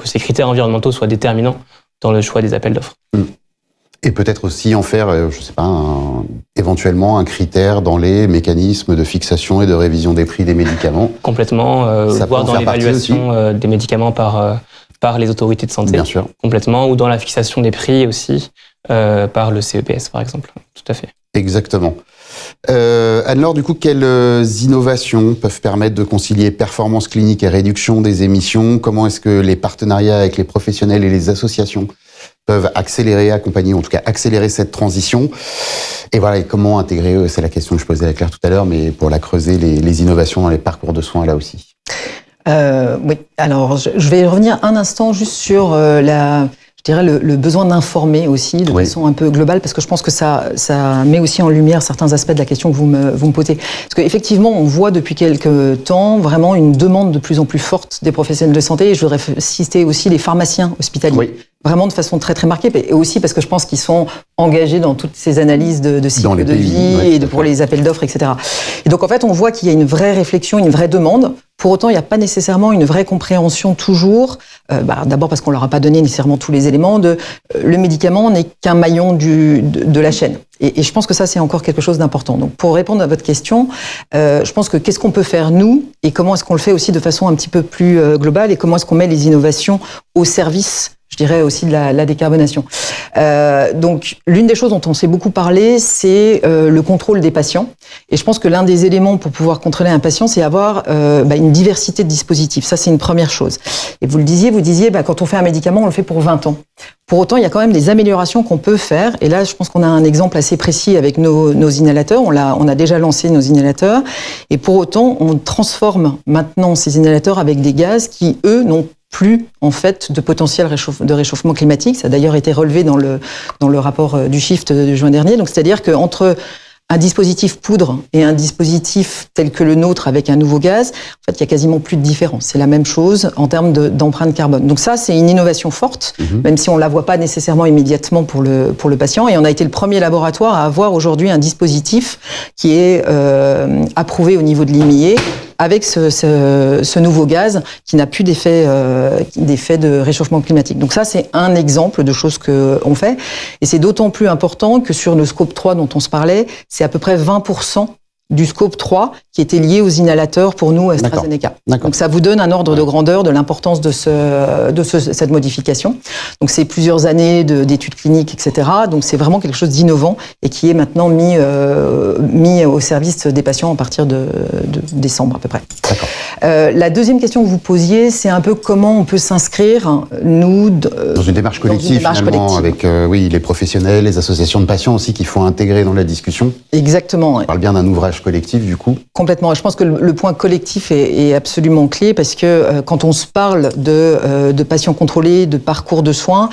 ces critères environnementaux soient déterminants dans le choix des appels d'offres. Et peut-être aussi en faire, je sais pas, éventuellement un critère dans les mécanismes de fixation et de révision des prix des médicaments. Complètement, voire dans l'évaluation des médicaments par les autorités de santé. Bien sûr. Complètement, ou dans la fixation des prix aussi, par le CEPS par exemple. Tout à fait. Exactement. Anne-Laure, du coup, quelles innovations peuvent permettre de concilier performance clinique et réduction des émissions? Comment est-ce que les partenariats avec les professionnels et les associations peuvent accompagner, en tout cas accélérer cette transition? Et voilà, et comment intégrer, c'est la question que je posais à Claire tout à l'heure, mais pour la creuser, les innovations dans les parcours de soins là aussi. Oui, alors je vais revenir un instant juste sur je dirais le besoin d'informer aussi de façon un peu globale, parce que je pense que ça met aussi en lumière certains aspects de la question que vous me posez. Parce qu'effectivement, on voit depuis quelques temps vraiment une demande de plus en plus forte des professionnels de santé, et je voudrais citer aussi les pharmaciens hospitaliers. Oui. Vraiment de façon très très marquée, et aussi parce que je pense qu'ils sont engagés dans toutes ces analyses de cycle de vie et pour les appels d'offres, etc. Et donc en fait, on voit qu'il y a une vraie réflexion, une vraie demande. Pour autant, il n'y a pas nécessairement une vraie compréhension toujours. D'abord parce qu'on leur a pas donné nécessairement tous les éléments. Le médicament n'est qu'un maillon de la chaîne. Et je pense que ça, c'est encore quelque chose d'important. Donc, pour répondre à votre question, je pense que qu'est-ce qu'on peut faire, nous, et comment est-ce qu'on le fait aussi de façon un petit peu plus globale, et comment est-ce qu'on met les innovations au service, je dirais, aussi de la décarbonation. Donc, l'une des choses dont on s'est beaucoup parlé, c'est le contrôle des patients. Et je pense que l'un des éléments pour pouvoir contrôler un patient, c'est avoir une diversité de dispositifs. Ça, c'est une première chose. Et vous disiez, quand on fait un médicament, on le fait pour 20 ans. Pour autant, il y a quand même des améliorations qu'on peut faire. Et là, je pense qu'on a un exemple assez précis avec nos inhalateurs. On a déjà lancé nos inhalateurs. Et pour autant, on transforme maintenant ces inhalateurs avec des gaz qui, eux, n'ont plus, en fait, de potentiel de réchauffement climatique. Ça a d'ailleurs été relevé dans le rapport du Shift de juin dernier. Donc, c'est-à-dire qu'entre un dispositif poudre et un dispositif tel que le nôtre avec un nouveau gaz, en fait, il y a quasiment plus de différence. C'est la même chose en termes d'empreinte carbone. Donc ça, c'est une innovation forte, même si on la voit pas nécessairement immédiatement pour le patient. Et on a été le premier laboratoire à avoir aujourd'hui un dispositif qui est approuvé au niveau de l'IMIE avec ce nouveau gaz qui n'a plus d'effet de réchauffement climatique. Donc ça, c'est un exemple de choses qu'on fait. Et c'est d'autant plus important que sur le scope 3 dont on se parlait, c'est à peu près 20% du scope 3 qui était lié aux inhalateurs pour nous, AstraZeneca. D'accord. Donc ça vous donne un ordre de grandeur de l'importance de cette modification. Donc c'est plusieurs années d'études cliniques, etc. Donc c'est vraiment quelque chose d'innovant et qui est maintenant mis au service des patients à partir de décembre à peu près. D'accord. La deuxième question que vous posiez, c'est un peu comment on peut s'inscrire, nous... dans une démarche collective, finalement, avec les professionnels, les associations de patients aussi qu'il faut intégrer dans la discussion. Exactement. On parle bien d'un ouvrage collectif, du coup. Complètement. Je pense que le point collectif est absolument clé parce que quand on se parle de patients contrôlés, de parcours de soins,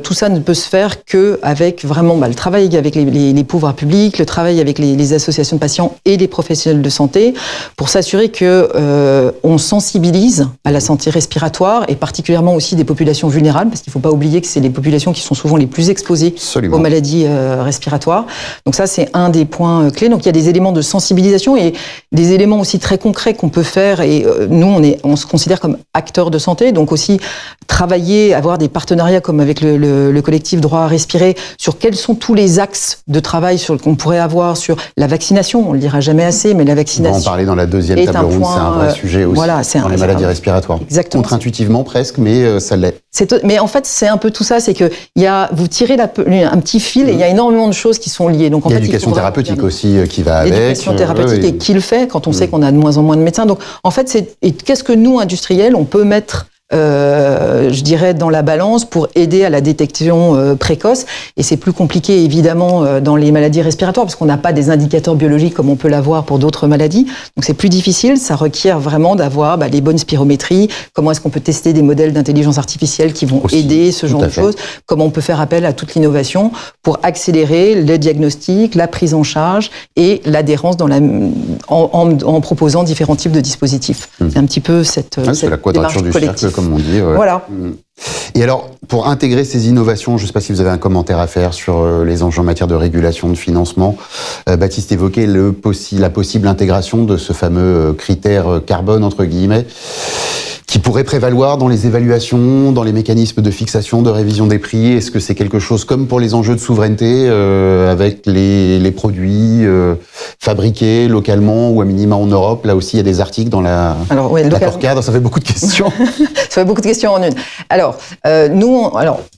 tout ça ne peut se faire qu'avec vraiment le travail avec les pouvoirs publics, le travail avec les associations de patients et les professionnels de santé pour s'assurer que on sensibilise à la santé respiratoire et particulièrement aussi des populations vulnérables parce qu'il ne faut pas oublier que c'est les populations qui sont souvent les plus exposées aux maladies respiratoires. Donc ça, c'est un des points clés. Donc il y a des éléments de sensibilisation et des éléments aussi très concrets qu'on peut faire. Et nous, on se considère comme acteurs de santé, donc aussi travailler, avoir des partenariats comme avec le collectif Droit à respirer sur quels sont tous les axes de travail qu'on pourrait avoir sur la vaccination. On le dira jamais assez, mais la vaccination. On va en parler dans la deuxième table ronde, c'est un vrai sujet aussi dans les maladies respiratoires. Exactement. Contre-intuitivement presque, mais ça l'est. Mais en fait, c'est un peu tout ça, c'est que vous tirez un petit fil et il y a énormément de choses qui sont liées. Donc, en fait, l'éducation thérapeutique aussi qui va avec. L'éducation thérapeutique et qui le fait quand on sait qu'on a de moins en moins de médecins. Donc, en fait, qu'est-ce que nous, industriels, on peut mettre je dirais dans la balance pour aider à la détection précoce, et c'est plus compliqué évidemment dans les maladies respiratoires parce qu'on n'a pas des indicateurs biologiques comme on peut l'avoir pour d'autres maladies, donc c'est plus difficile, ça requiert vraiment d'avoir les bonnes spirométries, comment est-ce qu'on peut tester des modèles d'intelligence artificielle qui vont aider ce genre de choses, comment on peut faire appel à toute l'innovation pour accélérer le diagnostic, la prise en charge et l'adhérence en proposant différents types de dispositifs. C'est un petit peu cette c'est la quadrature du cercle, comme on dit. Voilà. Et alors, pour intégrer ces innovations, je ne sais pas si vous avez un commentaire à faire sur les enjeux en matière de régulation, de financement. Baptiste évoquait la possible intégration de ce fameux critère carbone, entre guillemets, qui pourrait prévaloir dans les évaluations, dans les mécanismes de fixation, de révision des prix. Est-ce que c'est quelque chose comme pour les enjeux de souveraineté, avec les produits fabriqués localement ou à minima en Europe? Là aussi, il y a des articles dans l'accord cadre. Ça fait beaucoup de questions. Ça fait beaucoup de questions en une. Alors,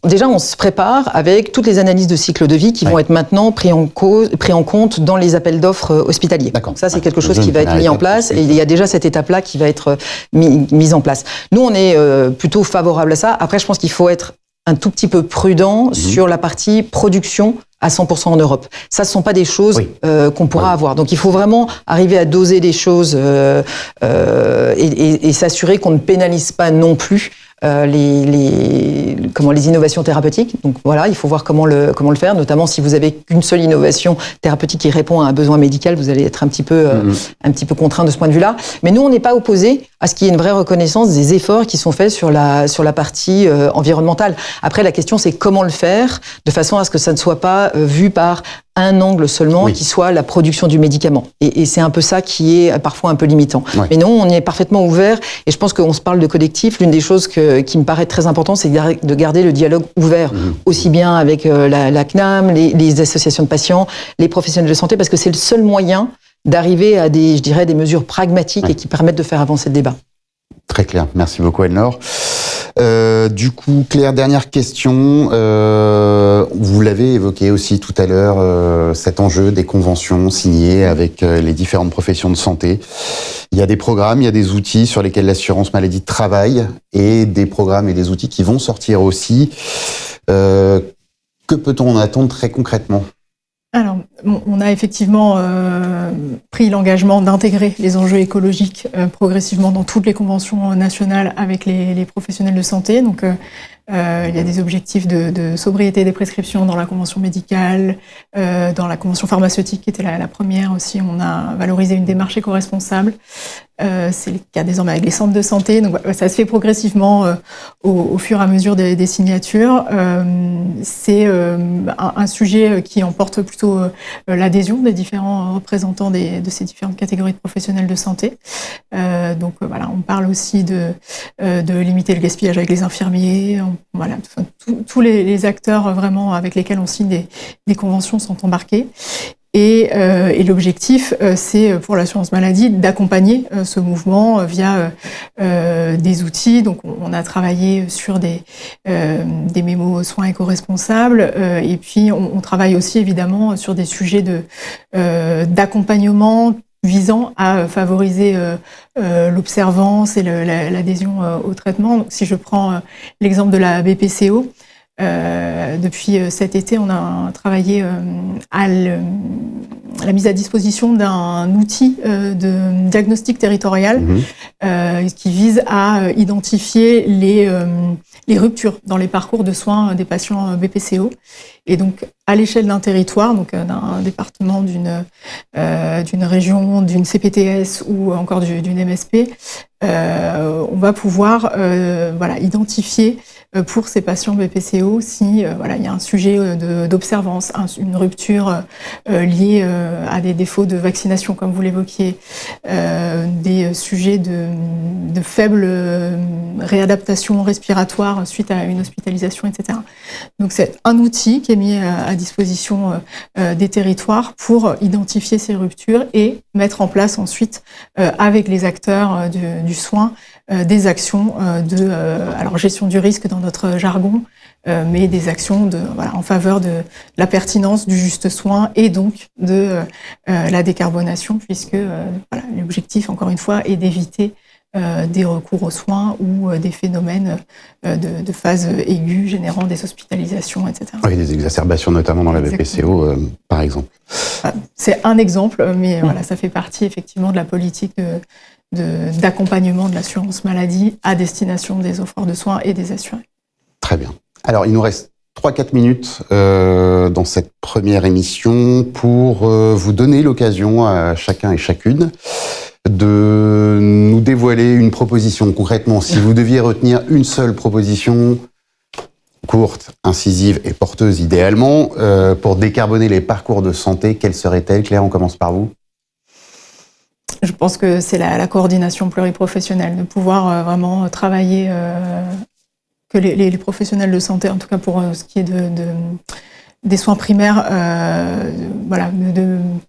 déjà, on se prépare avec toutes les analyses de cycle de vie qui vont être maintenant pris en compte dans les appels d'offres hospitaliers. D'accord. Ça, c'est quelque chose qui va être mis en place. Et il y a déjà cette étape-là qui va être mise en place. Nous, on est plutôt favorable à ça. Après, je pense qu'il faut être un tout petit peu prudent sur la partie production à 100% en Europe. Ça, ce sont pas des choses qu'on pourra avoir. Donc, il faut vraiment arriver à doser les choses et s'assurer qu'on ne pénalise pas non plus les innovations thérapeutiques. Donc voilà, il faut voir comment le faire, notamment si vous avez qu'une seule innovation thérapeutique qui répond à un besoin médical, vous allez être un petit peu contraint de ce point de vue-là. Mais nous, on n'est pas opposés à ce qu'il y ait une vraie reconnaissance des efforts qui sont faits sur la partie environnementale. Après, la question, c'est comment le faire de façon à ce que ça ne soit pas vu par un angle seulement, qui soit la production du médicament. Et c'est un peu ça qui est parfois un peu limitant. Mais non, on est parfaitement ouvert, et je pense qu'on se parle de collectif. L'une des choses qui me paraît très importante, c'est de garder le dialogue ouvert, aussi bien avec la CNAM, les associations de patients, les professionnels de santé, parce que c'est le seul moyen d'arriver à des mesures pragmatiques et qui permettent de faire avancer le débat. Très clair. Merci beaucoup, Anne-Laure. Du coup, Claire, dernière question. Vous l'avez évoqué aussi tout à l'heure, cet enjeu des conventions signées avec les différentes professions de santé. Il y a des programmes, il y a des outils sur lesquels l'assurance maladie travaille et des programmes et des outils qui vont sortir aussi. Que peut-on en attendre très concrètement ? Alors, on a effectivement pris l'engagement d'intégrer les enjeux écologiques progressivement dans toutes les conventions nationales avec les professionnels de santé. Donc, il y a des objectifs de sobriété des prescriptions dans la convention médicale, dans la convention pharmaceutique qui était la première aussi. On a valorisé une démarche éco-responsable. C'est le cas désormais avec les centres de santé. Donc, ça se fait progressivement au fur et à mesure des signatures. C'est un sujet qui emporte plutôt l'adhésion des différents représentants de ces différentes catégories de professionnels de santé. Donc voilà, on parle aussi de limiter le gaspillage avec les infirmiers. Voilà, tous les acteurs vraiment avec lesquels on signe des conventions sont embarqués. Et l'objectif, c'est pour l'assurance maladie d'accompagner ce mouvement via des outils. Donc, on a travaillé sur des mémos soins éco-responsables, et puis on travaille aussi évidemment sur des sujets d'accompagnement visant à favoriser l'observance et l'adhésion au traitement. Donc, si je prends l'exemple de la BPCO, depuis cet été, on a travaillé à la mise à disposition d'un outil de diagnostic territorial qui vise à identifier les ruptures dans les parcours de soins des patients BPCO. Et donc, à l'échelle d'un territoire, donc d'un département, d'une région, d'une CPTS ou encore d'une MSP, on va pouvoir identifier pour ces patients BPCO si il y a un sujet d'observance, une rupture liée à des défauts de vaccination, comme vous l'évoquiez, des sujets de faible réadaptation respiratoire suite à une hospitalisation, etc. Donc c'est un outil qui est mis à disposition des territoires pour identifier ces ruptures et mettre en place ensuite, avec les acteurs du soin, des actions alors gestion du risque dans notre jargon, mais des actions en faveur de la pertinence du juste soin et donc de la décarbonation, puisque l'objectif, encore une fois, est d'éviter des recours aux soins ou des phénomènes de phase aiguë générant des hospitalisations, etc. Oui, des exacerbations notamment dans la BPCO, par exemple. C'est un exemple, mais ça fait partie effectivement de la politique d'accompagnement de l'assurance maladie à destination des offreurs de soins et des assurés. Très bien. Alors, il nous reste 3-4 minutes dans cette première émission pour vous donner l'occasion à chacun et chacune de nous dévoiler une proposition. Concrètement, si vous deviez retenir une seule proposition courte, incisive et porteuse idéalement, pour décarboner les parcours de santé, quelle serait-elle? Claire, on commence par vous. Je pense que c'est la coordination pluriprofessionnelle, de pouvoir vraiment travailler, que les professionnels de santé, en tout cas pour ce qui est des soins primaires,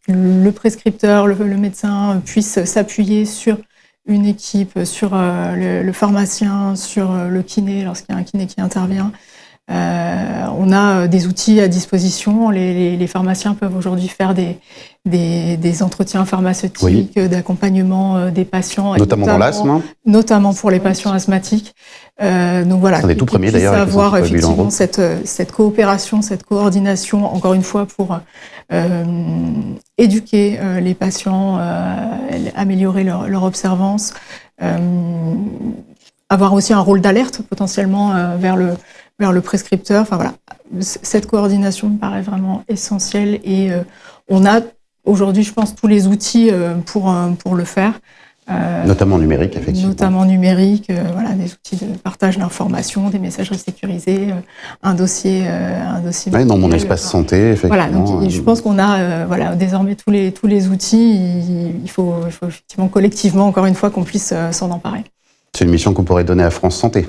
le prescripteur, le médecin puisse s'appuyer sur une équipe, sur le pharmacien, sur le kiné, lorsqu'il y a un kiné qui intervient. On a des outils à disposition. Les pharmaciens peuvent aujourd'hui faire des entretiens pharmaceutiques, d'accompagnement des patients. Notamment dans l'asthme. Notamment pour les patients asthmatiques. Donc voilà. C'est un des tout premiers d'ailleurs. Avoir effectivement cette coopération, cette coordination, encore une fois, pour éduquer les patients, améliorer leur observance, avoir aussi un rôle d'alerte potentiellement vers le prescripteur. Enfin voilà, cette coordination me paraît vraiment essentielle et on a aujourd'hui, je pense, tous les outils pour le faire. Notamment numérique, effectivement. Notamment numérique, des outils de partage d'informations, des messageries sécurisées, un dossier. Ouais, dans mon espace santé, effectivement. Voilà, donc je pense qu'on a désormais tous les outils. Il faut effectivement collectivement, encore une fois, qu'on puisse s'en emparer. C'est une mission qu'on pourrait donner à France Santé.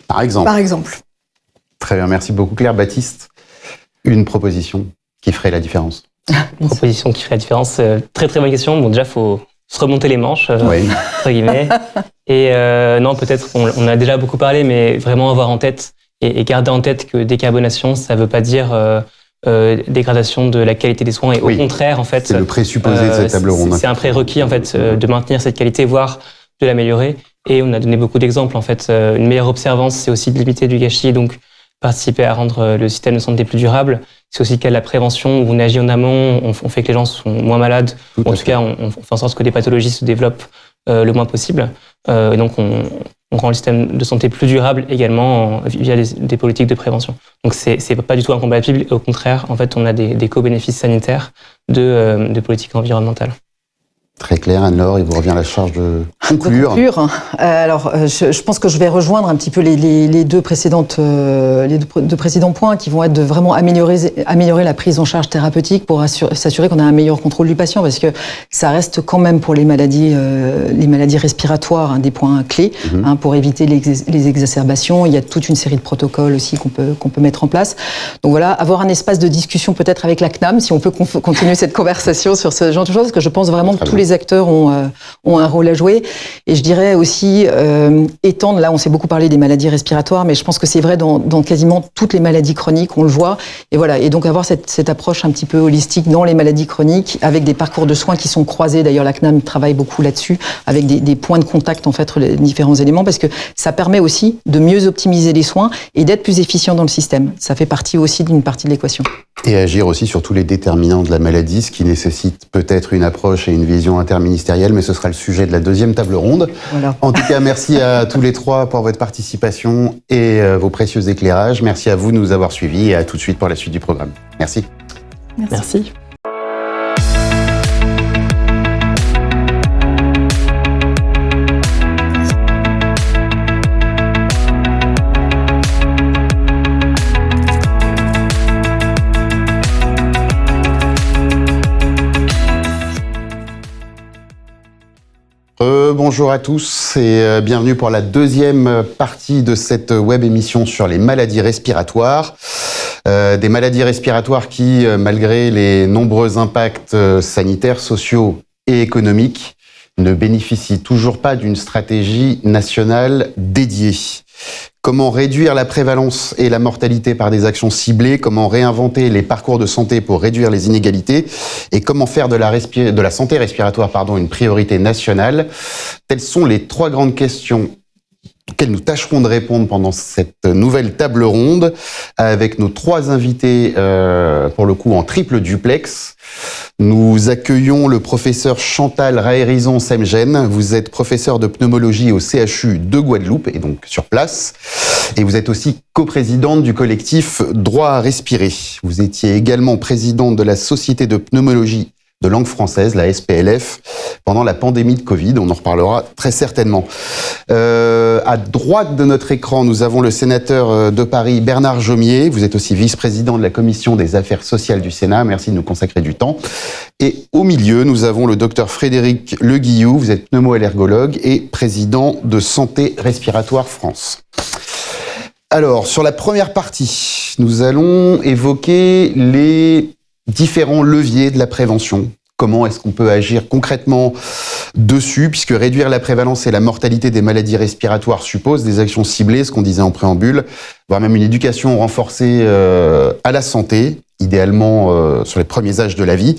Par exemple. Très bien, merci beaucoup Claire. Baptiste, une proposition qui ferait la différence. Une proposition qui ferait la différence, très très bonne question. Bon, déjà, il faut se remonter les manches, entre guillemets. Et non, peut-être, on a déjà beaucoup parlé, mais vraiment avoir en tête et garder en tête que décarbonation, ça ne veut pas dire dégradation de la qualité des soins. Et au contraire, en fait, c'est le présupposé de cette table ronde. C'est un prérequis, en fait, de maintenir cette qualité, voire de l'améliorer. Et on a donné beaucoup d'exemples, en fait. Une meilleure observance, c'est aussi de limiter du gâchis, donc participer à rendre le système de santé plus durable. C'est aussi le cas de la prévention, où on agit en amont, on fait que les gens sont moins malades, ou en tout cas, on fait en sorte que des pathologies se développent le moins possible. Et donc, on rend le système de santé plus durable également via des politiques de prévention. Donc, c'est pas du tout incompatible. Au contraire, en fait, on a des co-bénéfices sanitaires de politiques environnementales. Très clair, Anne-Laure, il vous revient la charge de conclure. Alors, je pense que je vais rejoindre un petit peu les deux précédents points qui vont être de vraiment améliorer la prise en charge thérapeutique pour s'assurer qu'on a un meilleur contrôle du patient, parce que ça reste quand même pour les maladies respiratoires des points clés pour éviter les exacerbations. Il y a toute une série de protocoles aussi qu'on peut mettre en place. Donc voilà, avoir un espace de discussion peut-être avec la CNAM, si on peut continuer cette conversation sur ce genre de choses, parce que je pense vraiment que tous les acteurs ont un rôle à jouer. Et je dirais aussi étendre, là on s'est beaucoup parlé des maladies respiratoires, mais je pense que c'est vrai dans quasiment toutes les maladies chroniques, on le voit. Et voilà, et donc avoir cette approche un petit peu holistique dans les maladies chroniques, avec des parcours de soins qui sont croisés. D'ailleurs, la CNAM travaille beaucoup là-dessus, avec des points de contact en fait entre les différents éléments, parce que ça permet aussi de mieux optimiser les soins et d'être plus efficient dans le système. Ça fait partie aussi d'une partie de l'équation. Et agir aussi sur tous les déterminants de la maladie, ce qui nécessite peut-être une approche et une vision interministérielle, mais ce sera le sujet de la deuxième table ronde. Voilà. En tout cas, merci à tous les trois pour votre participation et vos précieux éclairages. Merci à vous de nous avoir suivis et à tout de suite pour la suite du programme. Merci. Merci. Bonjour à tous et bienvenue pour la deuxième partie de cette web émission sur les maladies respiratoires. Des maladies respiratoires qui, malgré les nombreux impacts sanitaires, sociaux et économiques, ne bénéficient toujours pas d'une stratégie nationale dédiée. Comment réduire la prévalence et la mortalité par des actions ciblées, comment réinventer les parcours de santé pour réduire les inégalités et comment faire de la santé respiratoire une priorité nationale. Telles sont les trois grandes questions auxquelles nous tâcherons de répondre pendant cette nouvelle table ronde avec nos trois invités, pour le coup en triple duplex. Nous accueillons le professeur Chantal Raérizon-Semgen. Vous êtes professeur de pneumologie au CHU de Guadeloupe et donc sur place. Et vous êtes aussi coprésidente du collectif Droit à respirer. Vous étiez également présidente de la Société de pneumologie de langue française, la SPLF, pendant la pandémie de Covid. On en reparlera très certainement. À droite de notre écran, nous avons le sénateur de Paris, Bernard Jomier. Vous êtes aussi vice-président de la Commission des affaires sociales du Sénat. Merci de nous consacrer du temps. Et au milieu, nous avons le docteur Frédéric Le Guillou. Vous êtes pneumo-allergologue et président de Santé Respiratoire France. Alors, sur la première partie, nous allons évoquer les différents leviers de la prévention. Comment est-ce qu'on peut agir concrètement dessus, puisque réduire la prévalence et la mortalité des maladies respiratoires suppose des actions ciblées, ce qu'on disait en préambule, voire même une éducation renforcée à la santé, idéalement sur les premiers âges de la vie.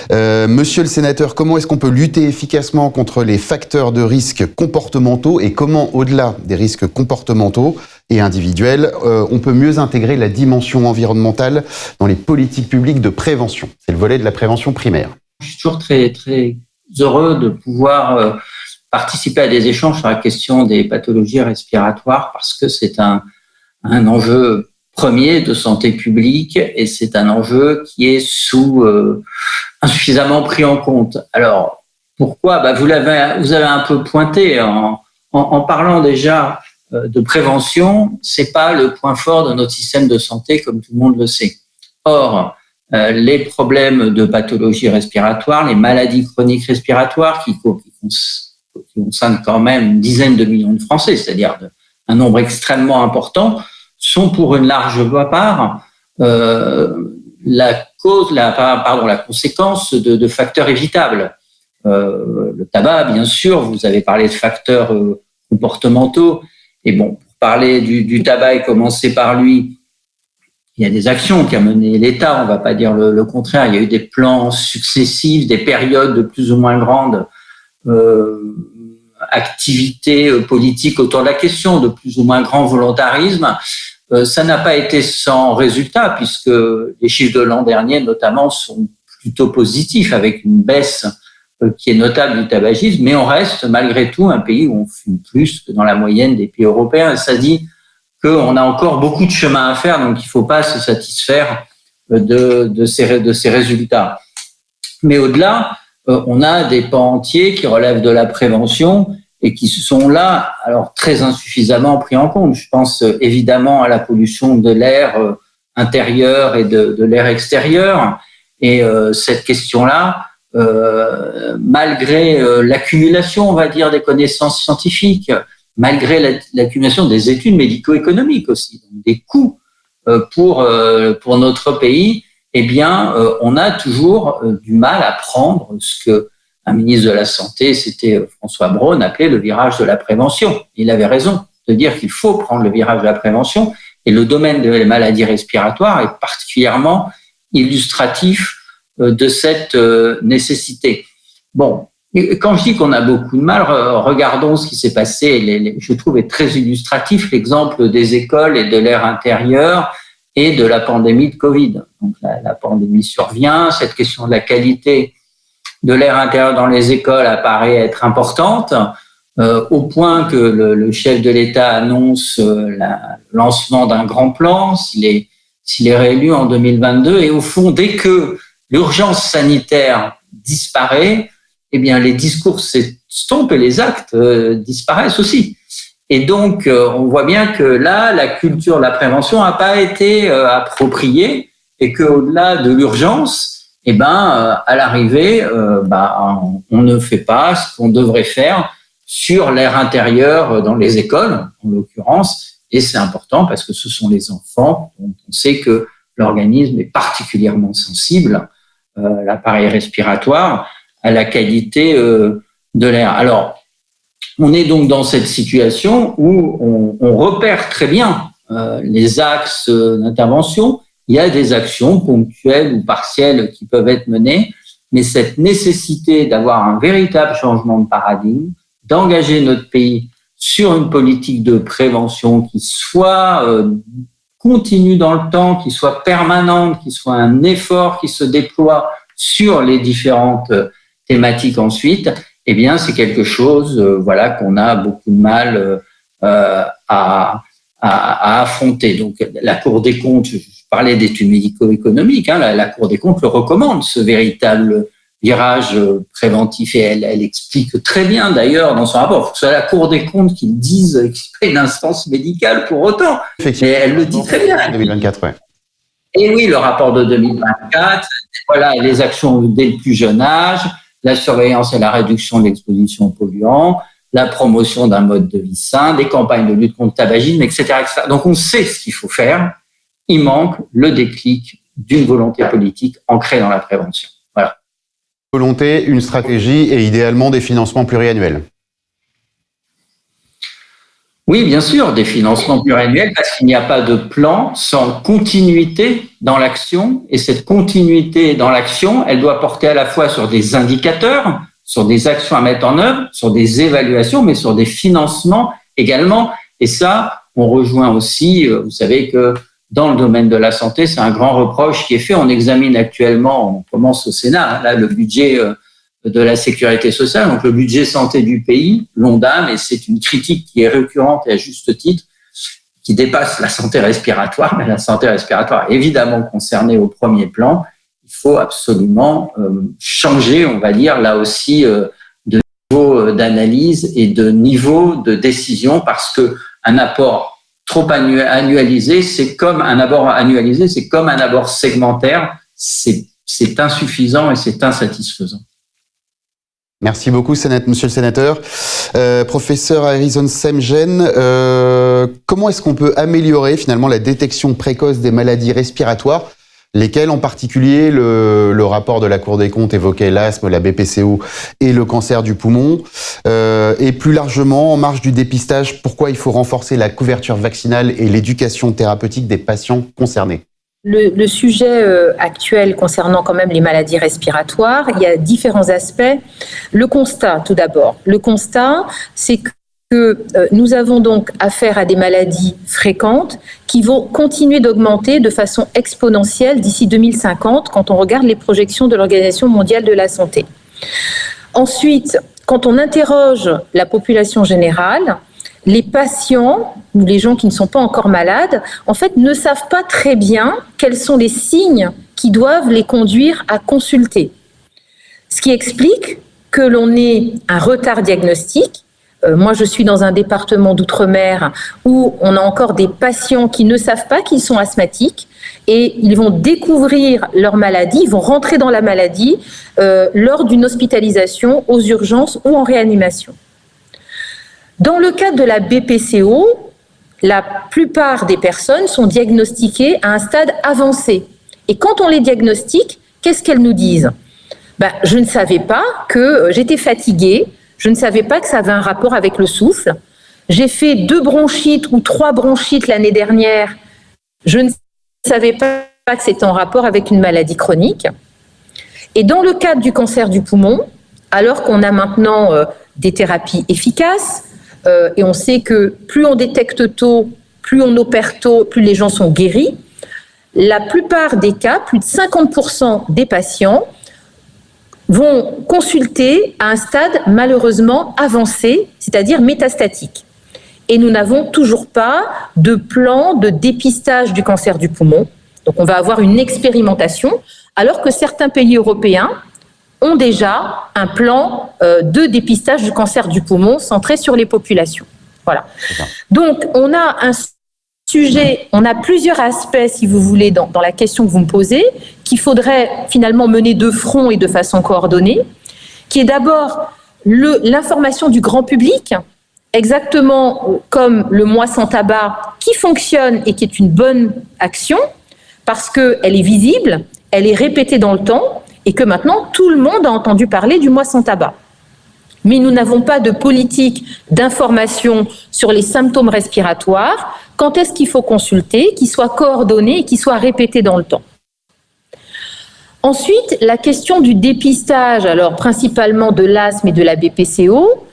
Monsieur le sénateur, comment est-ce qu'on peut lutter efficacement contre les facteurs de risque comportementaux et comment, au-delà des risques comportementaux et individuels, on peut mieux intégrer la dimension environnementale dans les politiques publiques de prévention? C'est le volet de la prévention primaire. Je suis toujours très, très heureux de pouvoir participer à des échanges sur la question des pathologies respiratoires parce que c'est un enjeu premier de santé publique et c'est un enjeu qui est insuffisamment pris en compte. Alors, pourquoi ? Vous avez un peu pointé en parlant déjà de prévention, c'est pas le point fort de notre système de santé comme tout le monde le sait. Or, les problèmes de pathologie respiratoire, les maladies chroniques respiratoires qui concernent quand même une dizaine de millions de Français, c'est-à-dire un nombre extrêmement important, sont pour une large part la conséquence de facteurs évitables. Le tabac, bien sûr, vous avez parlé de facteurs comportementaux. Et bon, pour parler du tabac et commencer par lui, il y a des actions qu'a mené l'État, on ne va pas dire le contraire. Il y a eu des plans successifs, des périodes de plus ou moins grandes activités politiques autour de la question, de plus ou moins grand volontarisme. Ça n'a pas été sans résultat, puisque les chiffres de l'an dernier, notamment, sont plutôt positifs, avec une baisse qui est notable du tabagisme, mais on reste malgré tout un pays où on fume plus que dans la moyenne des pays européens. Et ça dit qu'on a encore beaucoup de chemin à faire, donc il ne faut pas se satisfaire de ces résultats. Mais au-delà, on a des pans entiers qui relèvent de la prévention et qui sont là, alors très insuffisamment pris en compte. Je pense évidemment à la pollution de l'air intérieur et de l'air extérieur. Et cette question-là, malgré l'accumulation, on va dire, des connaissances scientifiques, malgré l'accumulation des études médico-économiques aussi, donc des coûts pour notre pays, eh bien, on a toujours du mal à prendre ce que un ministre de la Santé, c'était François Braun, appelait le virage de la prévention. Il avait raison de dire qu'il faut prendre le virage de la prévention, et le domaine des maladies respiratoires est particulièrement illustratif de cette nécessité. Bon, quand je dis qu'on a beaucoup de mal, regardons ce qui s'est passé. Je trouve est très illustratif l'exemple des écoles et de l'air intérieur et de la pandémie de Covid. Donc la pandémie survient, cette question de la qualité de l'air intérieur dans les écoles apparaît être importante, au point que le chef de l'État annonce le lancement d'un grand plan s'il est réélu en 2022. Et au fond, dès que l'urgence sanitaire disparaît, eh bien les discours s'estompent et les actes disparaissent aussi. Et donc, on voit bien que là, la culture de la prévention n'a pas été appropriée et qu'au-delà de l'urgence, eh ben, à l'arrivée, on ne fait pas ce qu'on devrait faire sur l'air intérieur dans les écoles, en l'occurrence. Et c'est important parce que ce sont les enfants dont on sait que l'organisme est particulièrement sensible, l'appareil respiratoire, à la qualité de l'air. Alors, on est donc dans cette situation où on repère très bien les axes d'intervention. Il y a des actions ponctuelles ou partielles qui peuvent être menées, mais cette nécessité d'avoir un véritable changement de paradigme, d'engager notre pays sur une politique de prévention qui soit continue dans le temps, qui soit permanente, qui soit un effort qui se déploie sur les différentes thématiques ensuite, eh bien, c'est quelque chose, qu'on a beaucoup de mal à affronter. Donc, la Cour des comptes, je parlais d'études médico-économiques, la Cour des comptes le recommande, ce véritable virage préventif, et elle explique très bien d'ailleurs dans son rapport. Il faut que ce soit la Cour des comptes qui le dise, qu'il n'y ait pas une instance médicale pour autant. Mais elle le dit très bien. 2024, ouais. Et oui, le rapport de 2024, voilà, les actions dès le plus jeune âge, la surveillance et la réduction de l'exposition aux polluants, la promotion d'un mode de vie sain, des campagnes de lutte contre le tabagisme, etc., etc. Donc, on sait ce qu'il faut faire. Il manque le déclic d'une volonté politique ancrée dans la prévention. Voilà. Volonté, une stratégie et idéalement des financements pluriannuels. Oui, bien sûr, des financements pluriannuels, parce qu'il n'y a pas de plan sans continuité dans l'action. Et cette continuité dans l'action, elle doit porter à la fois sur des indicateurs, sur des actions à mettre en œuvre, sur des évaluations, mais sur des financements également. Et ça, on rejoint aussi, vous savez que dans le domaine de la santé, c'est un grand reproche qui est fait. On examine actuellement, on commence au Sénat, là, le budget de la sécurité sociale, donc le budget santé du pays, l'ONDAM, et c'est une critique qui est récurrente et à juste titre, qui dépasse la santé respiratoire, mais la santé respiratoire est évidemment concernée au premier plan. Il faut absolument changer, on va dire, là aussi, de niveau d'analyse et de niveau de décision, parce que un apport trop annualisé, c'est comme un abord annualisé, c'est comme un abord segmentaire, c'est insuffisant et c'est insatisfaisant. Merci beaucoup, monsieur le sénateur. Professeur Harrison Semjen, comment est-ce qu'on peut améliorer finalement la détection précoce des maladies respiratoires, lesquelles en particulier le rapport de la Cour des comptes évoquait l'asthme, la BPCO et le cancer du poumon, et plus largement en marge du dépistage, pourquoi il faut renforcer la couverture vaccinale et l'éducation thérapeutique des patients concernés? Le sujet actuel concernant quand même les maladies respiratoires, il y a différents aspects. Le constat, tout d'abord. Le constat, c'est que nous avons donc affaire à des maladies fréquentes qui vont continuer d'augmenter de façon exponentielle d'ici 2050 quand on regarde les projections de l'Organisation mondiale de la santé. Ensuite, quand on interroge la population générale, les patients ou les gens qui ne sont pas encore malades, en fait, ne savent pas très bien quels sont les signes qui doivent les conduire à consulter. Ce qui explique que l'on ait un retard diagnostique. Moi, je suis dans un département d'outre-mer où on a encore des patients qui ne savent pas qu'ils sont asthmatiques et ils vont découvrir leur maladie, ils vont rentrer dans la maladie lors d'une hospitalisation aux urgences ou en réanimation. Dans le cadre de la BPCO, la plupart des personnes sont diagnostiquées à un stade avancé. Et quand on les diagnostique, qu'est-ce qu'elles nous disent ? Je ne savais pas que j'étais fatiguée, je ne savais pas que ça avait un rapport avec le souffle. J'ai fait 2 bronchites ou 3 bronchites l'année dernière, je ne savais pas que c'était en rapport avec une maladie chronique. Et dans le cadre du cancer du poumon, alors qu'on a maintenant des thérapies efficaces, et on sait que plus on détecte tôt, plus on opère tôt, plus les gens sont guéris. la plupart des cas, plus de 50% des patients, vont consulter à un stade malheureusement avancé, c'est-à-dire métastatique. Et nous n'avons toujours pas de plan de dépistage du cancer du poumon. Donc on va avoir une expérimentation, alors que certains pays européens ont déjà un plan de dépistage du cancer du poumon centré sur les populations. Voilà. Donc on a un sujet, on a plusieurs aspects, si vous voulez, dans la question que vous me posez, qu'il faudrait finalement mener de front et de façon coordonnée, qui est d'abord l'information du grand public, exactement comme le mois sans tabac, qui fonctionne et qui est une bonne action, parce qu'elle est visible, elle est répétée dans le temps, et que maintenant tout le monde a entendu parler du mois sans tabac. Mais nous n'avons pas de politique d'information sur les symptômes respiratoires. Quand est-ce qu'il faut consulter, qui soit coordonné et qui soit répété dans le temps. Ensuite, la question du dépistage, alors principalement de l'asthme et de la BPCO,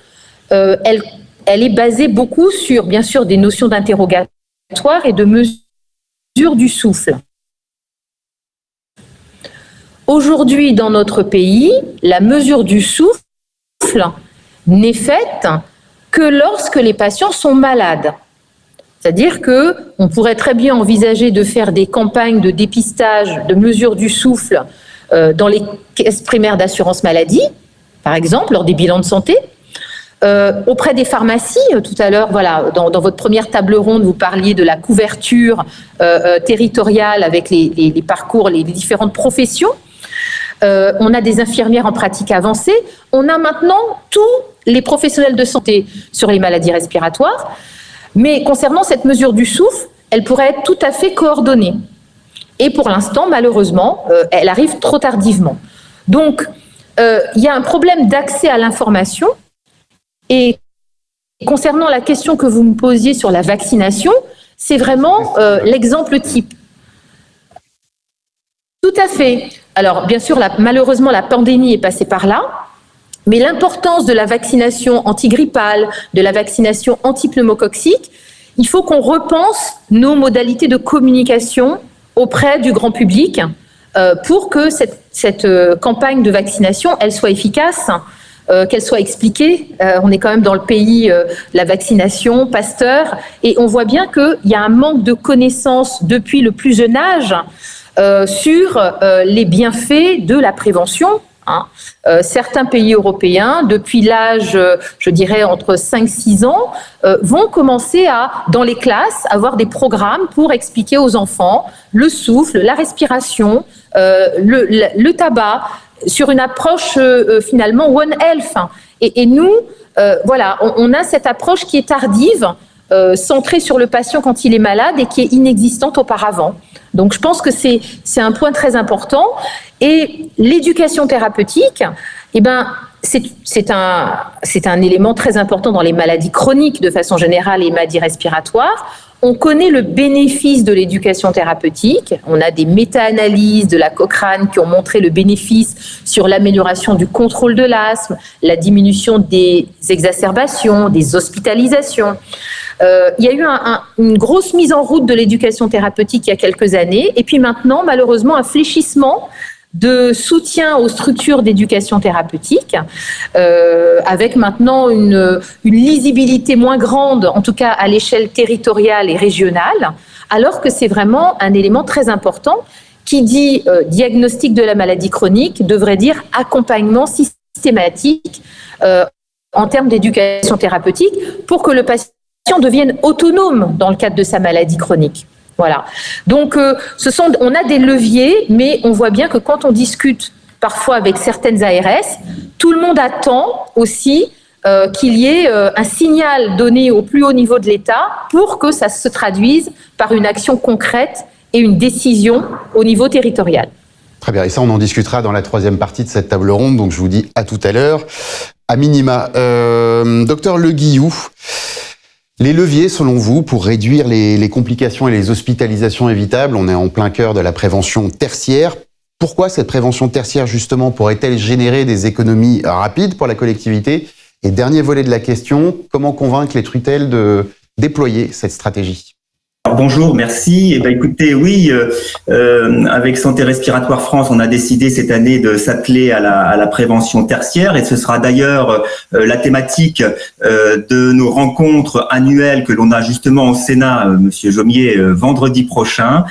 elle est basée beaucoup sur, bien sûr, des notions d'interrogatoire et de mesure du souffle. Aujourd'hui, dans notre pays, la mesure du souffle n'est faite que lorsque les patients sont malades. C'est-à-dire qu'on pourrait très bien envisager de faire des campagnes de dépistage, de mesure du souffle dans les caisses primaires d'assurance maladie, par exemple, lors des bilans de santé, auprès des pharmacies. Tout à l'heure, voilà, dans votre première table ronde, vous parliez de la couverture territoriale avec les parcours, les différentes professions. On a des infirmières en pratique avancée. On a maintenant tous les professionnels de santé sur les maladies respiratoires. Mais concernant cette mesure du souffle, elle pourrait être tout à fait coordonnée. Et pour l'instant, malheureusement, elle arrive trop tardivement. Donc, il y a un problème d'accès à l'information. Et concernant la question que vous me posiez sur la vaccination, c'est vraiment l'exemple type. Tout à fait. Alors, bien sûr, malheureusement, la pandémie est passée par là. Mais l'importance de la vaccination antigrippale, de la vaccination antipneumococcique, il faut qu'on repense nos modalités de communication auprès du grand public pour que cette campagne de vaccination, elle soit efficace, qu'elle soit expliquée. On est quand même dans le pays la vaccination, Pasteur, et on voit bien qu'il y a un manque de connaissances depuis le plus jeune âge sur les bienfaits de la prévention. Certains pays européens, depuis l'âge, je dirais, entre 5-6 ans, vont commencer à, dans les classes, avoir des programmes pour expliquer aux enfants le souffle, la respiration, le tabac, sur une approche finalement One Health. Et nous, voilà, on a cette approche qui est tardive, centrée sur le patient quand il est malade et qui est inexistante auparavant. Donc je pense que c'est un point très important. Et l'éducation thérapeutique, eh ben, c'est un élément très important dans les maladies chroniques de façon générale et les maladies respiratoires. On connaît le bénéfice de l'éducation thérapeutique. On a des méta-analyses de la Cochrane qui ont montré le bénéfice sur l'amélioration du contrôle de l'asthme, la diminution des exacerbations, des hospitalisations. Il y a eu une grosse mise en route de l'éducation thérapeutique il y a quelques années. Et puis maintenant, malheureusement, un fléchissement de soutien aux structures d'éducation thérapeutique, avec maintenant une lisibilité moins grande, en tout cas à l'échelle territoriale et régionale, alors que c'est vraiment un élément très important qui dit diagnostic de la maladie chronique, devrait dire accompagnement systématique en termes d'éducation thérapeutique pour que le patient devienne autonome dans le cadre de sa maladie chronique. Voilà. Donc, on a des leviers, mais on voit bien que quand on discute parfois avec certaines ARS, tout le monde attend aussi qu'il y ait un signal donné au plus haut niveau de l'État pour que ça se traduise par une action concrète et une décision au niveau territorial. Très bien. Et ça, on en discutera dans la troisième partie de cette table ronde. Donc, je vous dis à tout à l'heure. À minima, Docteur Le Guillou, les leviers, selon vous, pour réduire les complications et les hospitalisations évitables, on est en plein cœur de la prévention tertiaire. Pourquoi cette prévention tertiaire, justement, pourrait-elle générer des économies rapides pour la collectivité? Et dernier volet de la question, comment convaincre les tutelles de déployer cette stratégie? Bonjour, merci. Écoutez, oui, avec Santé Respiratoire France, on a décidé cette année de s'atteler à la prévention tertiaire, et ce sera d'ailleurs la thématique de nos rencontres annuelles que l'on a justement au Sénat, Monsieur Jomier, vendredi prochain,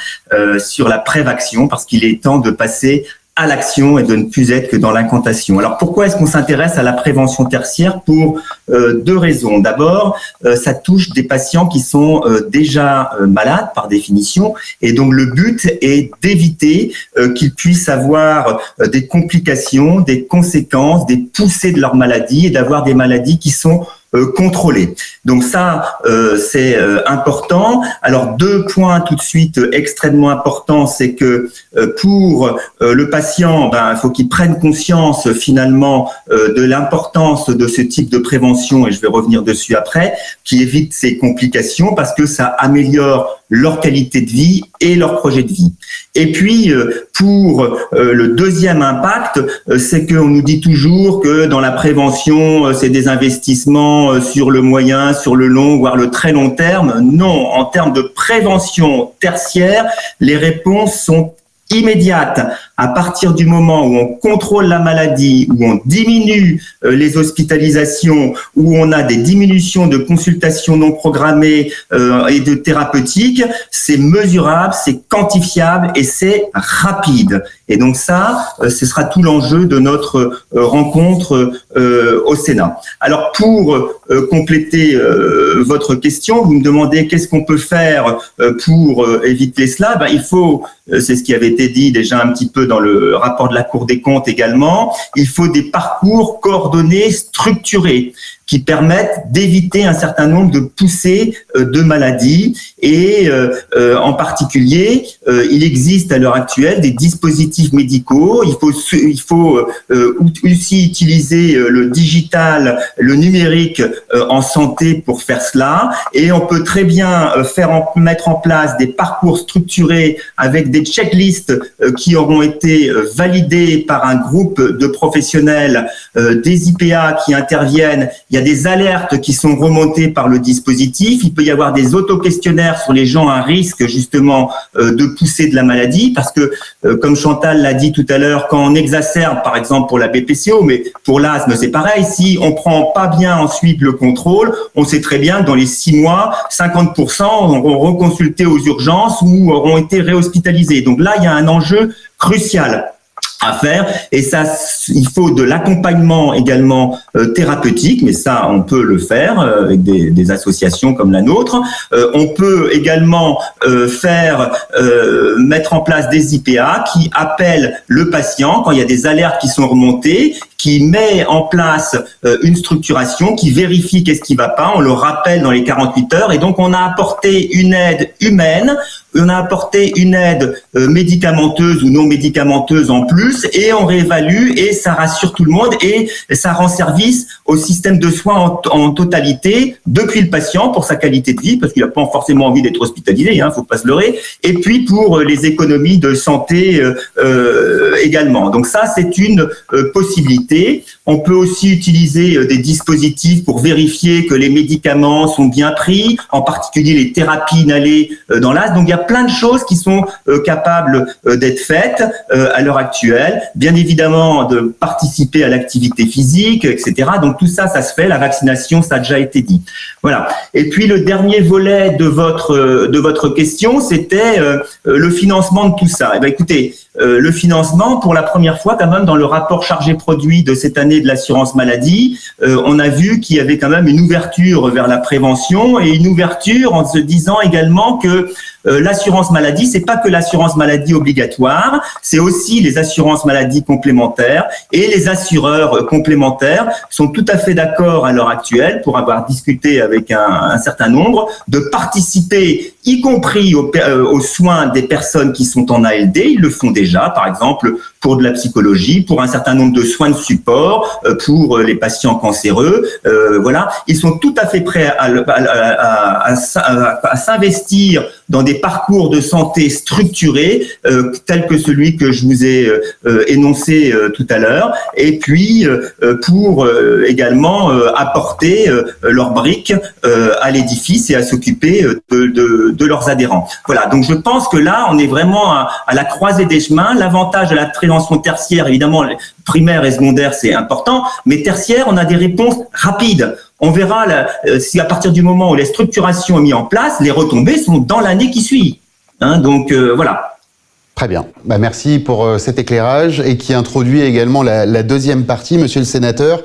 sur la prévaction, parce qu'il est temps de passer à l'action et de ne plus être que dans l'incantation. Alors pourquoi est-ce qu'on s'intéresse à la prévention tertiaire? Pour deux raisons. D'abord, ça touche des patients qui sont déjà malades par définition, et donc le but est d'éviter qu'ils puissent avoir des complications, des conséquences, des poussées de leur maladie, et d'avoir des maladies qui sont contrôlés. Donc ça, c'est important. Alors deux points tout de suite extrêmement importants, c'est que pour le patient, il faut qu'il prenne conscience finalement de l'importance de ce type de prévention, et je vais revenir dessus après, qui évite ces complications parce que ça améliore leur qualité de vie et leur projet de vie. Et puis, pour le deuxième impact, c'est qu'on nous dit toujours que dans la prévention, c'est des investissements sur le moyen, sur le long, voire le très long terme. Non, en termes de prévention tertiaire, les réponses sont immédiate. À partir du moment où on contrôle la maladie, où on diminue les hospitalisations, où on a des diminutions de consultations non programmées et de thérapeutiques, c'est mesurable, c'est quantifiable et c'est rapide. Et donc ça, ce sera tout l'enjeu de notre rencontre au Sénat. Alors pour compléter votre question, vous me demandez qu'est-ce qu'on peut faire pour éviter cela. Il faut, c'est ce qui avait été dit déjà un petit peu dans le rapport de la Cour des comptes également, il faut des parcours coordonnés, structurés, qui permettent d'éviter un certain nombre de poussées de maladies. Et en particulier, il existe à l'heure actuelle des dispositifs médicaux. Il faut aussi utiliser le digital, le numérique en santé pour faire cela. Et on peut très bien mettre en place des parcours structurés avec des checklists qui auront été validés par un groupe de professionnels, des IPA qui interviennent. Il y a des alertes qui sont remontées par le dispositif. Il peut y avoir des auto-questionnaires sur les gens à risque justement de pousser de la maladie, parce que comme Chantal l'a dit tout à l'heure, quand on exacerbe par exemple pour la BPCO, mais pour l'asthme c'est pareil, si on prend pas bien ensuite le contrôle, on sait très bien que dans les 6 mois, 50% auront reconsulté aux urgences ou auront été réhospitalisés. Donc là, il y a un enjeu crucial à faire, et ça, il faut de l'accompagnement également thérapeutique, mais ça on peut le faire avec des associations comme la nôtre. On peut également mettre en place des IPA qui appellent le patient quand il y a des alertes qui sont remontées, qui met en place une structuration, qui vérifie qu'est-ce qui va pas, on le rappelle dans les 48 heures, et donc on a apporté une aide humaine, on a apporté une aide médicamenteuse ou non médicamenteuse en plus, et on réévalue, et ça rassure tout le monde, et ça rend service au système de soins en totalité, depuis le patient pour sa qualité de vie, parce qu'il n'a pas forcément envie d'être hospitalisé, faut pas se leurrer, et puis pour les économies de santé également. Donc ça, c'est une possibilité. On peut aussi utiliser des dispositifs pour vérifier que les médicaments sont bien pris, en particulier les thérapies inhalées dans l'asthme. Donc il y a plein de choses qui sont capables d'être faites à l'heure actuelle. Bien évidemment, de participer à l'activité physique, etc. Donc tout ça, ça se fait. La vaccination, ça a déjà été dit. Voilà. Et puis le dernier volet de votre question, c'était le financement de tout ça. Eh bien, écoutez, le financement, pour la première fois quand même dans le rapport chargé produit de cette année de l'assurance maladie, on a vu qu'il y avait quand même une ouverture vers la prévention, et une ouverture en se disant également que l'assurance maladie, c'est pas que l'assurance maladie obligatoire, c'est aussi les assurances maladie complémentaires, et les assureurs complémentaires sont tout à fait d'accord à l'heure actuelle, pour avoir discuté avec un certain nombre, de participer, y compris aux soins des personnes qui sont en ALD. Ils le font déjà, par exemple pour de la psychologie, pour un certain nombre de soins de support, pour les patients cancéreux. Voilà, ils sont tout à fait prêts à s'investir dans des parcours de santé structurés, tels que celui que je vous ai énoncé tout à l'heure, et puis pour également apporter leurs briques à l'édifice et à s'occuper de leurs adhérents. Voilà, donc je pense que là, on est vraiment à la croisée des chemins. L'avantage de la prévention tertiaire, évidemment, primaire et secondaire, c'est important, mais tertiaire, on a des réponses rapides. On verra si à partir du moment où les structurations sont mises en place, les retombées sont dans l'année qui suit. Donc voilà. Très bien. Merci pour cet éclairage et qui introduit également la deuxième partie, monsieur le sénateur.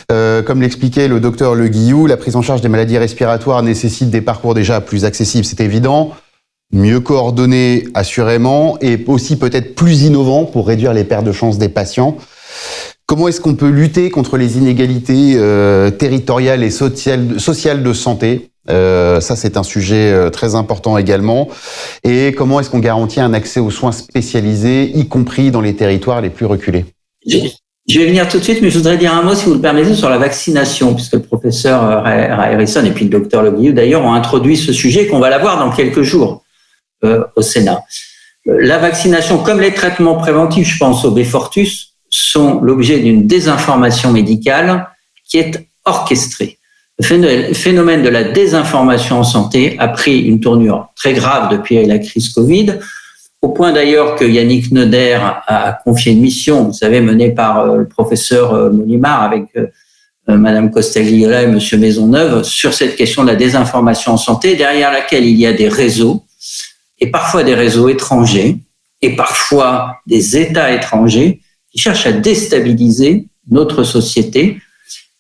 Comme l'expliquait le docteur Le Guillou, la prise en charge des maladies respiratoires nécessite des parcours déjà plus accessibles, c'est évident, mieux coordonnés assurément et aussi peut-être plus innovants pour réduire les pertes de chance des patients. Comment est-ce qu'on peut lutter contre les inégalités territoriales et sociales de santé ? Ça, c'est un sujet très important également. Et comment est-ce qu'on garantit un accès aux soins spécialisés, y compris dans les territoires les plus reculés ? Je vais venir tout de suite, mais je voudrais dire un mot, si vous le permettez, sur la vaccination, puisque le professeur Harrison et puis le docteur Le Guillou, d'ailleurs, ont introduit ce sujet qu'on va l'avoir dans quelques jours au Sénat. La vaccination, comme les traitements préventifs, je pense au Beyfortus, sont l'objet d'une désinformation médicale qui est orchestrée. Le phénomène de la désinformation en santé a pris une tournure très grave depuis la crise Covid, au point d'ailleurs que Yannick Neuder a confié une mission, vous savez, menée par le professeur Molimar avec Madame Costagliola et Monsieur Maisonneuve sur cette question de la désinformation en santé, derrière laquelle il y a des réseaux, et parfois des réseaux étrangers, et parfois des États étrangers, qui cherchent à déstabiliser notre société.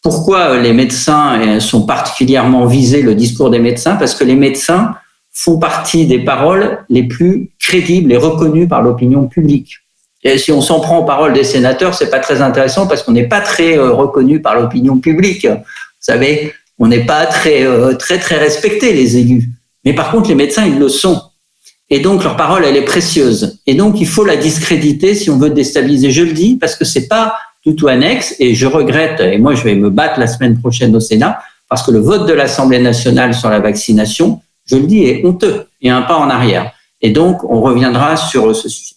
Pourquoi les médecins sont particulièrement visés, le discours des médecins ? Parce que les médecins font partie des paroles les plus crédibles et reconnues par l'opinion publique. Et si on s'en prend aux paroles des sénateurs, c'est pas très intéressant parce qu'on n'est pas très reconnu par l'opinion publique. Vous savez, on n'est pas très respecté, les élus. Mais par contre, les médecins, ils le sont. Et donc, leur parole, elle est précieuse. Et donc, il faut la discréditer si on veut déstabiliser. Je le dis parce que c'est pas du tout annexe. Et je regrette, et moi, je vais me battre la semaine prochaine au Sénat, parce que le vote de l'Assemblée nationale sur la vaccination, je le dis, est honteux et un pas en arrière. Et donc, on reviendra sur ce sujet.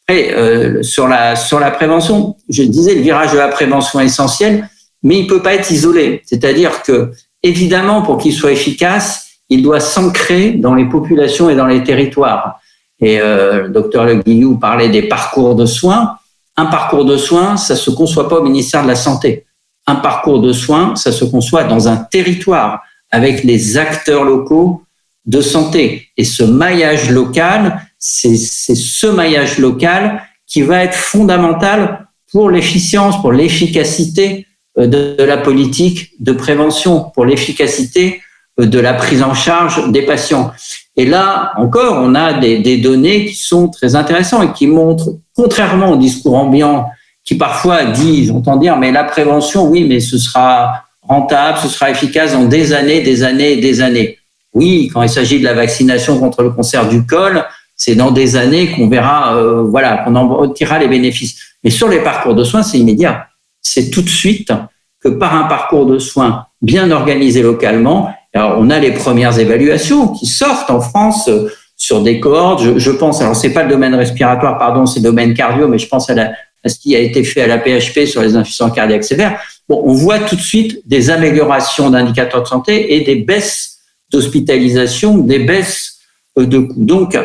Après, sur la prévention, je disais, le virage de la prévention est essentiel, mais il peut pas être isolé. C'est-à-dire que, évidemment, pour qu'il soit efficace, il doit s'ancrer dans les populations et dans les territoires. Et le docteur Le Guillou parlait des parcours de soins. Un parcours de soins, ça se conçoit pas au ministère de la Santé. Un parcours de soins, ça se conçoit dans un territoire avec les acteurs locaux de santé. Et ce maillage local, c'est ce maillage local qui va être fondamental pour l'efficience, pour l'efficacité de la politique de prévention, pour l'efficacité de la prise en charge des patients. Et là, encore, on a des données qui sont très intéressantes et qui montrent, contrairement au discours ambiant, qui parfois dit, j'entends dire, mais la prévention, oui, mais ce sera rentable, ce sera efficace dans des années, des années et des années. Oui, quand il s'agit de la vaccination contre le cancer du col, c'est dans des années qu'on verra, qu'on en retirera les bénéfices. Mais sur les parcours de soins, c'est immédiat. C'est tout de suite que par un parcours de soins bien organisé localement. Alors, on a les premières évaluations qui sortent en France sur des cohortes. Je pense, alors c'est pas le domaine respiratoire, pardon, c'est le domaine cardio, mais je pense à ce qui a été fait à la PHP sur les insuffisants cardiaques sévères. Bon, on voit tout de suite des améliorations d'indicateurs de santé et des baisses d'hospitalisation, des baisses de coûts. Donc,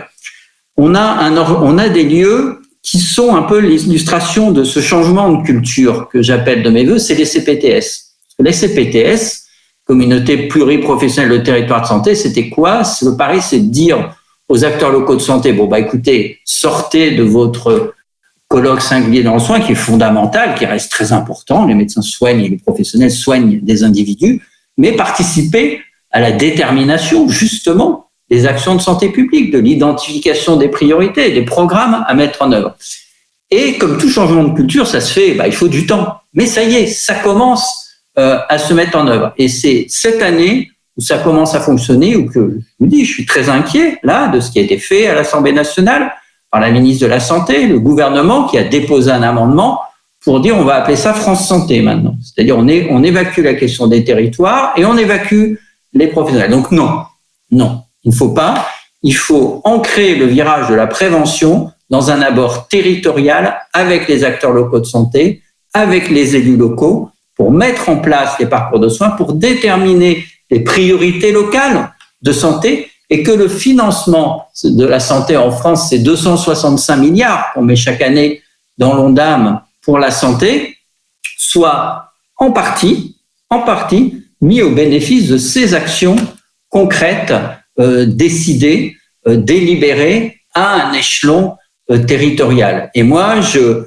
on a des lieux qui sont un peu l'illustration de ce changement de culture que j'appelle de mes voeux, c'est les CPTS. Les CPTS, communauté pluriprofessionnelle de territoire de santé, c'était quoi? Le pari, c'est de dire aux acteurs locaux de santé, écoutez, sortez de votre colloque singulier dans le soin, qui est fondamental, qui reste très important. Les médecins soignent et les professionnels soignent des individus, mais participez à la détermination, justement, des actions de santé publique, de l'identification des priorités, des programmes à mettre en œuvre. Et comme tout changement de culture, ça se fait, il faut du temps. Mais ça y est, ça commence à se mettre en œuvre. Et c'est cette année où ça commence à fonctionner, où que je vous dis, je suis très inquiet là de ce qui a été fait à l'Assemblée nationale par la ministre de la Santé, le gouvernement qui a déposé un amendement pour dire on va appeler ça France Santé maintenant. C'est-à-dire on évacue la question des territoires et on évacue les professionnels. Donc non, il ne faut pas. il faut ancrer le virage de la prévention dans un abord territorial avec les acteurs locaux de santé, avec les élus locaux, pour mettre en place les parcours de soins, pour déterminer les priorités locales de santé, et que le financement de la santé en France, c'est 265 milliards qu'on met chaque année dans l'ONDAM pour la santé, soit en partie mis au bénéfice de ces actions concrètes, décidées, délibérées à un échelon territorial. Et moi, je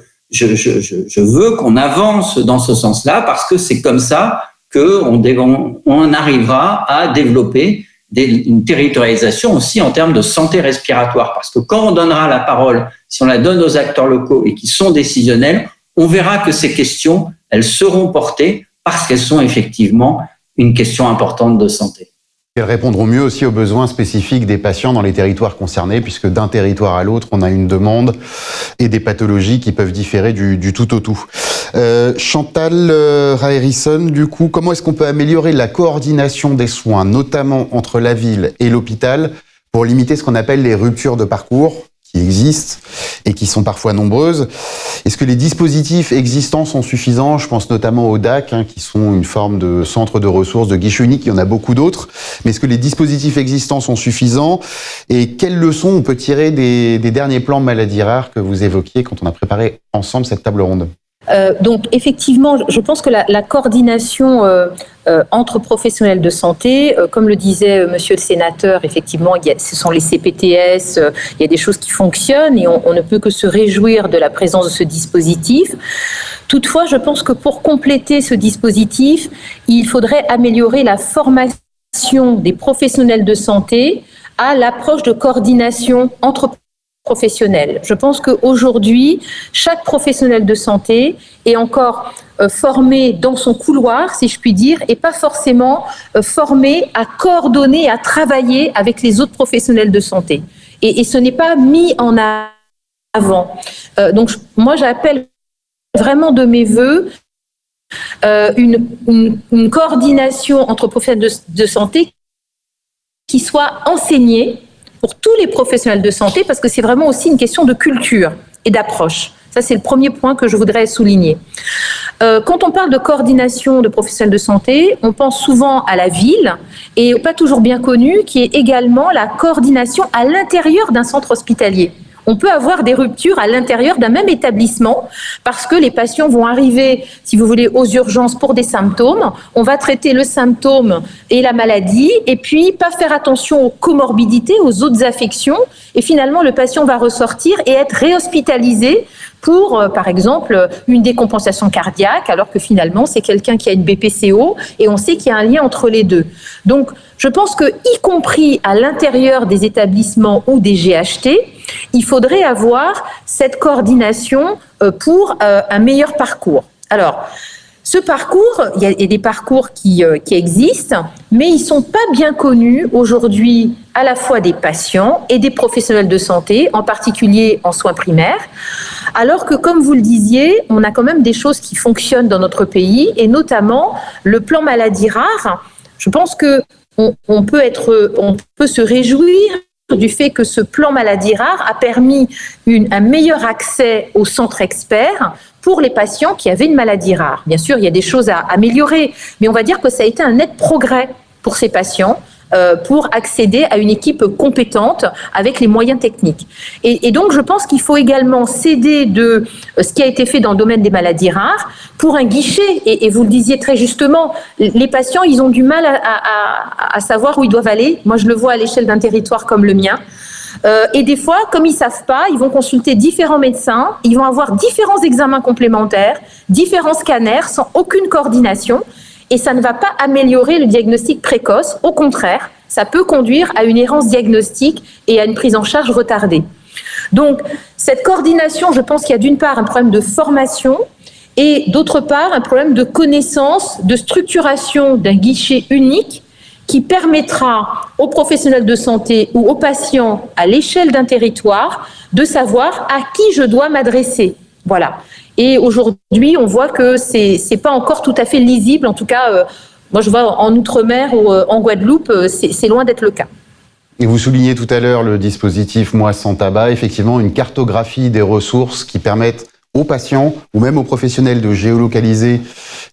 veux qu'on avance dans ce sens-là, parce que c'est comme ça qu'on arrivera à développer une territorialisation aussi en termes de santé respiratoire. Parce que quand on donnera la parole, si on la donne aux acteurs locaux et qui sont décisionnels, on verra que ces questions, elles seront portées parce qu'elles sont effectivement une question importante de santé. Elles répondront mieux aussi aux besoins spécifiques des patients dans les territoires concernés, puisque d'un territoire à l'autre, on a une demande et des pathologies qui peuvent différer du tout au tout. Chantal Raerisson, du coup, comment est-ce qu'on peut améliorer la coordination des soins, notamment entre la ville et l'hôpital, pour limiter ce qu'on appelle les ruptures de parcours qui existent et qui sont parfois nombreuses? Est-ce que les dispositifs existants sont suffisants? Je pense notamment aux DAC, qui sont une forme de centre de ressources, de guichet unique. Il y en a beaucoup d'autres. Mais est-ce que les dispositifs existants sont suffisants? Et quelles leçons on peut tirer des derniers plans maladies rares que vous évoquiez quand on a préparé ensemble cette table ronde? Donc effectivement, je pense que la coordination entre professionnels de santé, comme le disait monsieur le sénateur, effectivement, ce sont les CPTS, il y a des choses qui fonctionnent et on ne peut que se réjouir de la présence de ce dispositif. Toutefois, je pense que pour compléter ce dispositif, il faudrait améliorer la formation des professionnels de santé à l'approche de coordination entre professionnels. Je pense qu'aujourd'hui, chaque professionnel de santé est encore formé dans son couloir, si je puis dire, et pas forcément formé à coordonner, à travailler avec les autres professionnels de santé. Et ce n'est pas mis en avant. Donc, moi, j'appelle vraiment de mes voeux une coordination entre professionnels de santé qui soit enseignée pour tous les professionnels de santé, parce que c'est vraiment aussi une question de culture et d'approche. Ça, c'est le premier point que je voudrais souligner. Quand on parle de coordination de professionnels de santé, on pense souvent à la ville, et pas toujours bien connu, qui est également la coordination à l'intérieur d'un centre hospitalier. On peut avoir des ruptures à l'intérieur d'un même établissement parce que les patients vont arriver, si vous voulez, aux urgences pour des symptômes. On va traiter le symptôme et la maladie et puis pas faire attention aux comorbidités, aux autres affections. Et finalement, le patient va ressortir et être réhospitalisé pour, par exemple, une décompensation cardiaque, alors que finalement, c'est quelqu'un qui a une BPCO et on sait qu'il y a un lien entre les deux. Donc, je pense que, y compris à l'intérieur des établissements ou des GHT, il faudrait avoir cette coordination pour un meilleur parcours. Alors, ce parcours, il y a des parcours qui existent, mais ils ne sont pas bien connus aujourd'hui à la fois des patients et des professionnels de santé, en particulier en soins primaires, alors que, comme vous le disiez, on a quand même des choses qui fonctionnent dans notre pays, et notamment le plan maladie rare. Je pense qu'on peut se réjouir du fait que ce plan maladie rare a permis un meilleur accès aux centres experts pour les patients qui avaient une maladie rare. Bien sûr, il y a des choses à améliorer, mais on va dire que ça a été un net progrès pour ces patients pour accéder à une équipe compétente avec les moyens techniques. Et donc, je pense qu'il faut également s'aider de ce qui a été fait dans le domaine des maladies rares pour un guichet. Et vous le disiez très justement, les patients, ils ont du mal à savoir où ils doivent aller. Moi, je le vois à l'échelle d'un territoire comme le mien. Et des fois, comme ils ne savent pas, ils vont consulter différents médecins, ils vont avoir différents examens complémentaires, différents scanners sans aucune coordination. Et ça ne va pas améliorer le diagnostic précoce. Au contraire, ça peut conduire à une errance diagnostique et à une prise en charge retardée. Donc, cette coordination, je pense qu'il y a d'une part un problème de formation et d'autre part un problème de connaissance, de structuration d'un guichet unique qui permettra aux professionnels de santé ou aux patients à l'échelle d'un territoire de savoir à qui je dois m'adresser. Voilà. Et aujourd'hui, on voit que c'est pas encore tout à fait lisible. En tout cas, moi, je vois en Outre-mer ou en Guadeloupe, c'est loin d'être le cas. Et vous soulignez tout à l'heure le dispositif Moi sans tabac, effectivement une cartographie des ressources qui permettent aux patients ou même aux professionnels de géolocaliser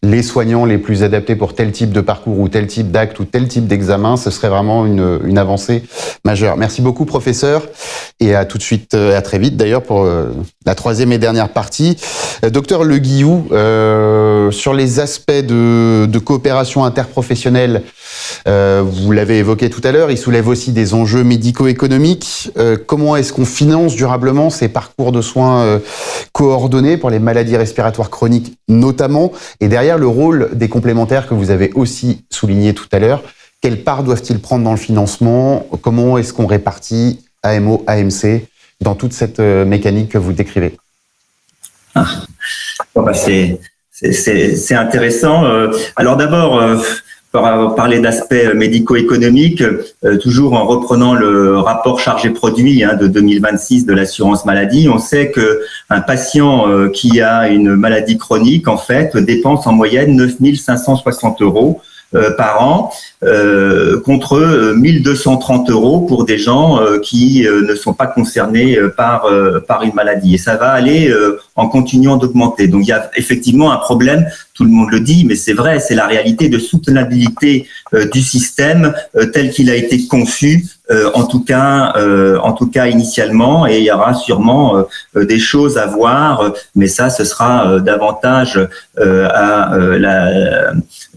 les soignants les plus adaptés pour tel type de parcours ou tel type d'acte ou tel type d'examen. Ce serait vraiment une avancée majeure. Merci beaucoup, professeur, et à tout de suite, à très vite d'ailleurs pour la troisième et dernière partie. Docteur Le Guillou, sur les aspects de coopération interprofessionnelle, vous l'avez évoqué tout à l'heure, il soulève aussi des enjeux médico-économiques. Comment est-ce qu'on finance durablement ces parcours de soins coordonnés pour les maladies respiratoires chroniques notamment, et derrière le rôle des complémentaires que vous avez aussi souligné tout à l'heure, quelle part doivent-ils prendre dans le financement? Comment est-ce qu'on répartit AMO, AMC dans toute cette mécanique que vous décrivez? C'est intéressant. Alors d'abord, pour parler d'aspects médico-économiques, toujours en reprenant le rapport chargé-produit de 2026 de l'assurance maladie, on sait que un patient qui a une maladie chronique, en fait, dépense en moyenne 9 560 € par an, contre 1230 € pour des gens qui ne sont pas concernés par une maladie. Et ça va aller en continuant d'augmenter. Donc il y a effectivement un problème, tout le monde le dit, mais c'est vrai, c'est la réalité de soutenabilité du système tel qu'il a été conçu, en tout cas initialement, et il y aura sûrement des choses à voir, mais ça, ce sera davantage à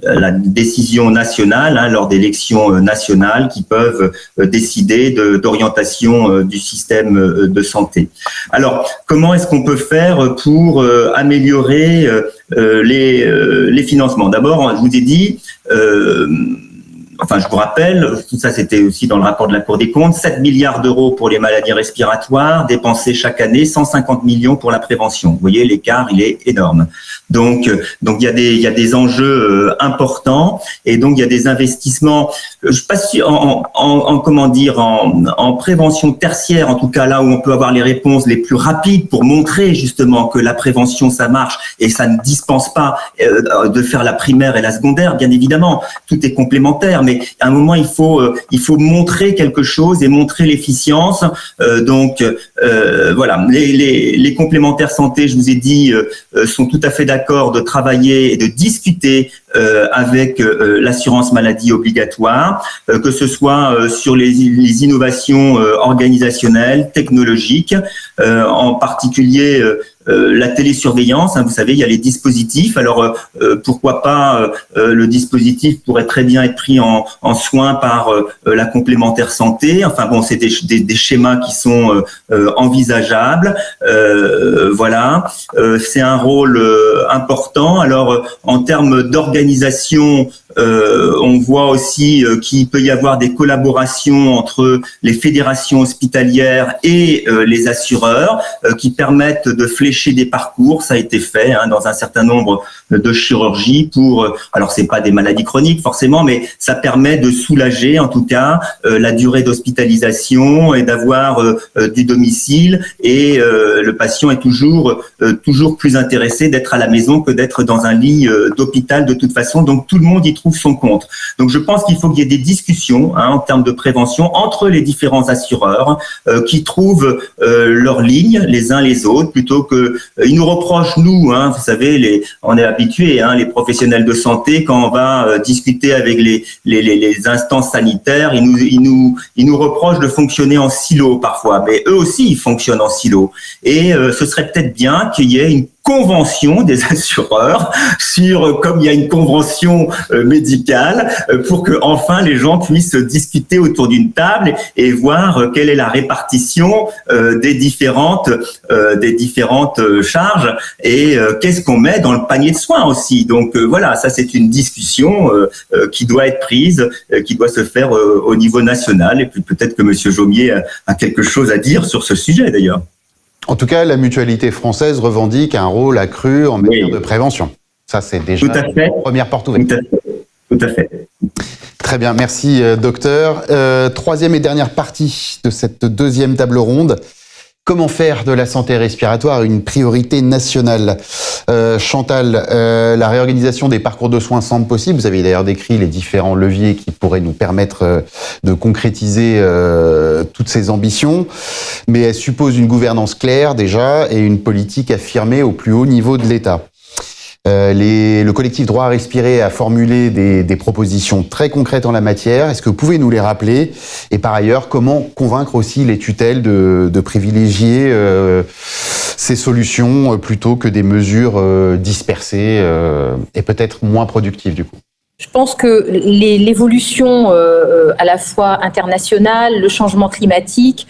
la décision nationale, lors d'élections nationales qui peuvent décider d'orientation du système de santé. Alors, comment est-ce qu'on peut faire pour améliorer les financements? D'abord, je vous ai dit, je vous rappelle, tout ça c'était aussi dans le rapport de la Cour des comptes, 7 milliards d'euros pour les maladies respiratoires, dépensés chaque année, 150 millions pour la prévention. Vous voyez, l'écart, il est énorme. Donc il y a des enjeux importants, et donc il y a des investissements, je passe en prévention tertiaire, en tout cas là où on peut avoir les réponses les plus rapides pour montrer justement que la prévention ça marche, et ça ne dispense pas de faire la primaire et la secondaire, bien évidemment, tout est complémentaire, mais à un moment il faut montrer quelque chose et montrer l'efficience. Voilà, les complémentaires santé, je vous ai dit, sont tout à fait d'accord de travailler et de discuter avec l'assurance maladie obligatoire, que ce soit sur les innovations organisationnelles, technologiques, en particulier la télésurveillance, vous savez, il y a les dispositifs. Alors pourquoi pas le dispositif pourrait très bien être pris en soin par la complémentaire santé. Enfin bon, c'est des schémas qui sont envisageables. Voilà, c'est un rôle important. Alors en termes d'organisation, on voit aussi qu'il peut y avoir des collaborations entre les fédérations hospitalières et les assureurs qui permettent de flécher des parcours. Ça a été fait dans un certain nombre de chirurgies pour, alors c'est pas des maladies chroniques forcément, mais ça permet de soulager en tout cas la durée d'hospitalisation et d'avoir du domicile, et le patient est toujours plus intéressé d'être à la maison que d'être dans un lit d'hôpital de toute façon. Donc tout le monde y trouve son compte. Donc je pense qu'il faut qu'il y ait des discussions en termes de prévention entre les différents assureurs qui trouvent leur ligne les uns les autres, plutôt que ils nous reprochent, nous, vous savez, on est habitués, les professionnels de santé, quand on va discuter avec les instances sanitaires, ils nous reprochent de fonctionner en silo parfois, mais eux aussi ils fonctionnent en silo. Et ce serait peut-être bien qu'il y ait une convention des assureurs sur, comme il y a une convention médicale, pour que enfin les gens puissent discuter autour d'une table et voir quelle est la répartition des différentes charges, et qu'est-ce qu'on met dans le panier de soins aussi. Donc voilà, ça c'est une discussion qui doit être prise, qui doit se faire au niveau national, et puis peut-être que Monsieur Jaumier a quelque chose à dire sur ce sujet d'ailleurs. En tout cas, la mutualité française revendique un rôle accru en matière de prévention. Ça, c'est déjà la première porte ouverte. Tout à fait. Très bien, merci docteur. Troisième et dernière partie de cette deuxième table ronde. Comment faire de la santé respiratoire une priorité nationale? Chantal, la réorganisation des parcours de soins semble possible. Vous avez d'ailleurs décrit les différents leviers qui pourraient nous permettre de concrétiser toutes ces ambitions. Mais elle suppose une gouvernance claire déjà et une politique affirmée au plus haut niveau de l'État. Le collectif Droit à respirer a formulé des propositions très concrètes en la matière. Est-ce que vous pouvez nous les rappeler? Et par ailleurs, comment convaincre aussi les tutelles de privilégier ces solutions plutôt que des mesures dispersées et peut-être moins productives du coup? Je pense que l'évolution à la fois internationale, le changement climatique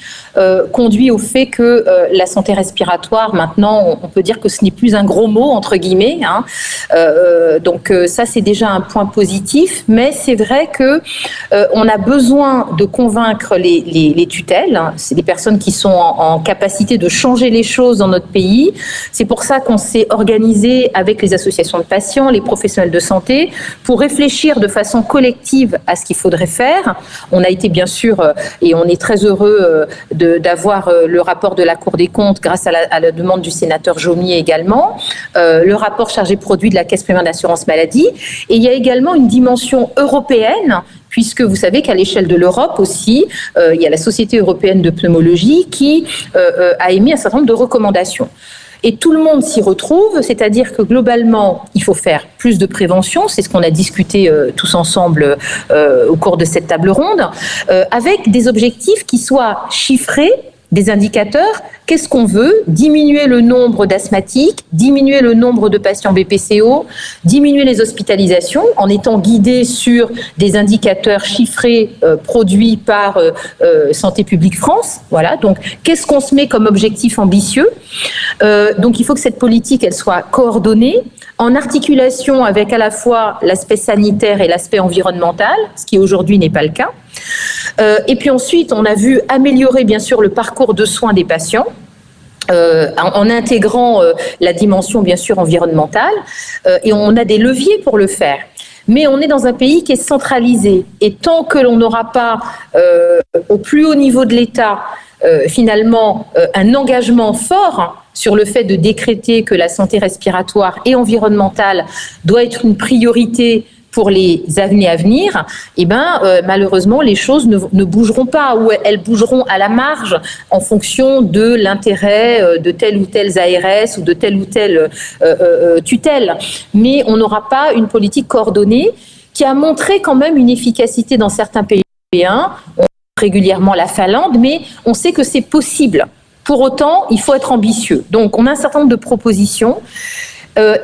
conduit au fait que la santé respiratoire, maintenant, on peut dire que ce n'est plus un gros mot, entre guillemets. Hein. Donc ça, c'est déjà un point positif. Mais c'est vrai que on a besoin de convaincre les tutelles. C'est des personnes qui sont en capacité de changer les choses dans notre pays. C'est pour ça qu'on s'est organisé avec les associations de patients, les professionnels de santé, pour réfléchir de façon collective à ce qu'il faudrait faire. On a été bien sûr, et on est très heureux d'avoir le rapport de la Cour des comptes grâce à la demande du sénateur Jomier également, le rapport chargé produit de la Caisse primaire d'assurance maladie. Et il y a également une dimension européenne, puisque vous savez qu'à l'échelle de l'Europe aussi, il y a la Société européenne de pneumologie qui a émis un certain nombre de recommandations. Et tout le monde s'y retrouve, c'est-à-dire que globalement, il faut faire plus de prévention, c'est ce qu'on a discuté tous ensemble au cours de cette table ronde, avec des objectifs qui soient chiffrés, des indicateurs. Qu'est-ce qu'on veut? Diminuer le nombre d'asthmatiques, diminuer le nombre de patients BPCO, diminuer les hospitalisations en étant guidés sur des indicateurs chiffrés produits par Santé publique France. Voilà. Donc, qu'est-ce qu'on se met comme objectif ambitieux? Donc, il faut que cette politique, elle soit coordonnée, en articulation avec à la fois l'aspect sanitaire et l'aspect environnemental, ce qui aujourd'hui n'est pas le cas. Et puis ensuite, on a vu améliorer bien sûr le parcours de soins des patients, en intégrant la dimension bien sûr environnementale, et on a des leviers pour le faire. Mais on est dans un pays qui est centralisé, et tant que l'on n'aura pas au plus haut niveau de l'État finalement un engagement fort sur le fait de décréter que la santé respiratoire et environnementale doit être une priorité pour les années à venir, eh ben, malheureusement, les choses ne bougeront pas, ou elles bougeront à la marge en fonction de l'intérêt de telle ou telle ARS ou de telle ou telle tutelle. Mais on n'aura pas une politique coordonnée qui a montré quand même une efficacité dans certains pays européens. On voit régulièrement la Finlande, mais on sait que c'est possible. Pour autant, il faut être ambitieux. Donc, on a un certain nombre de propositions.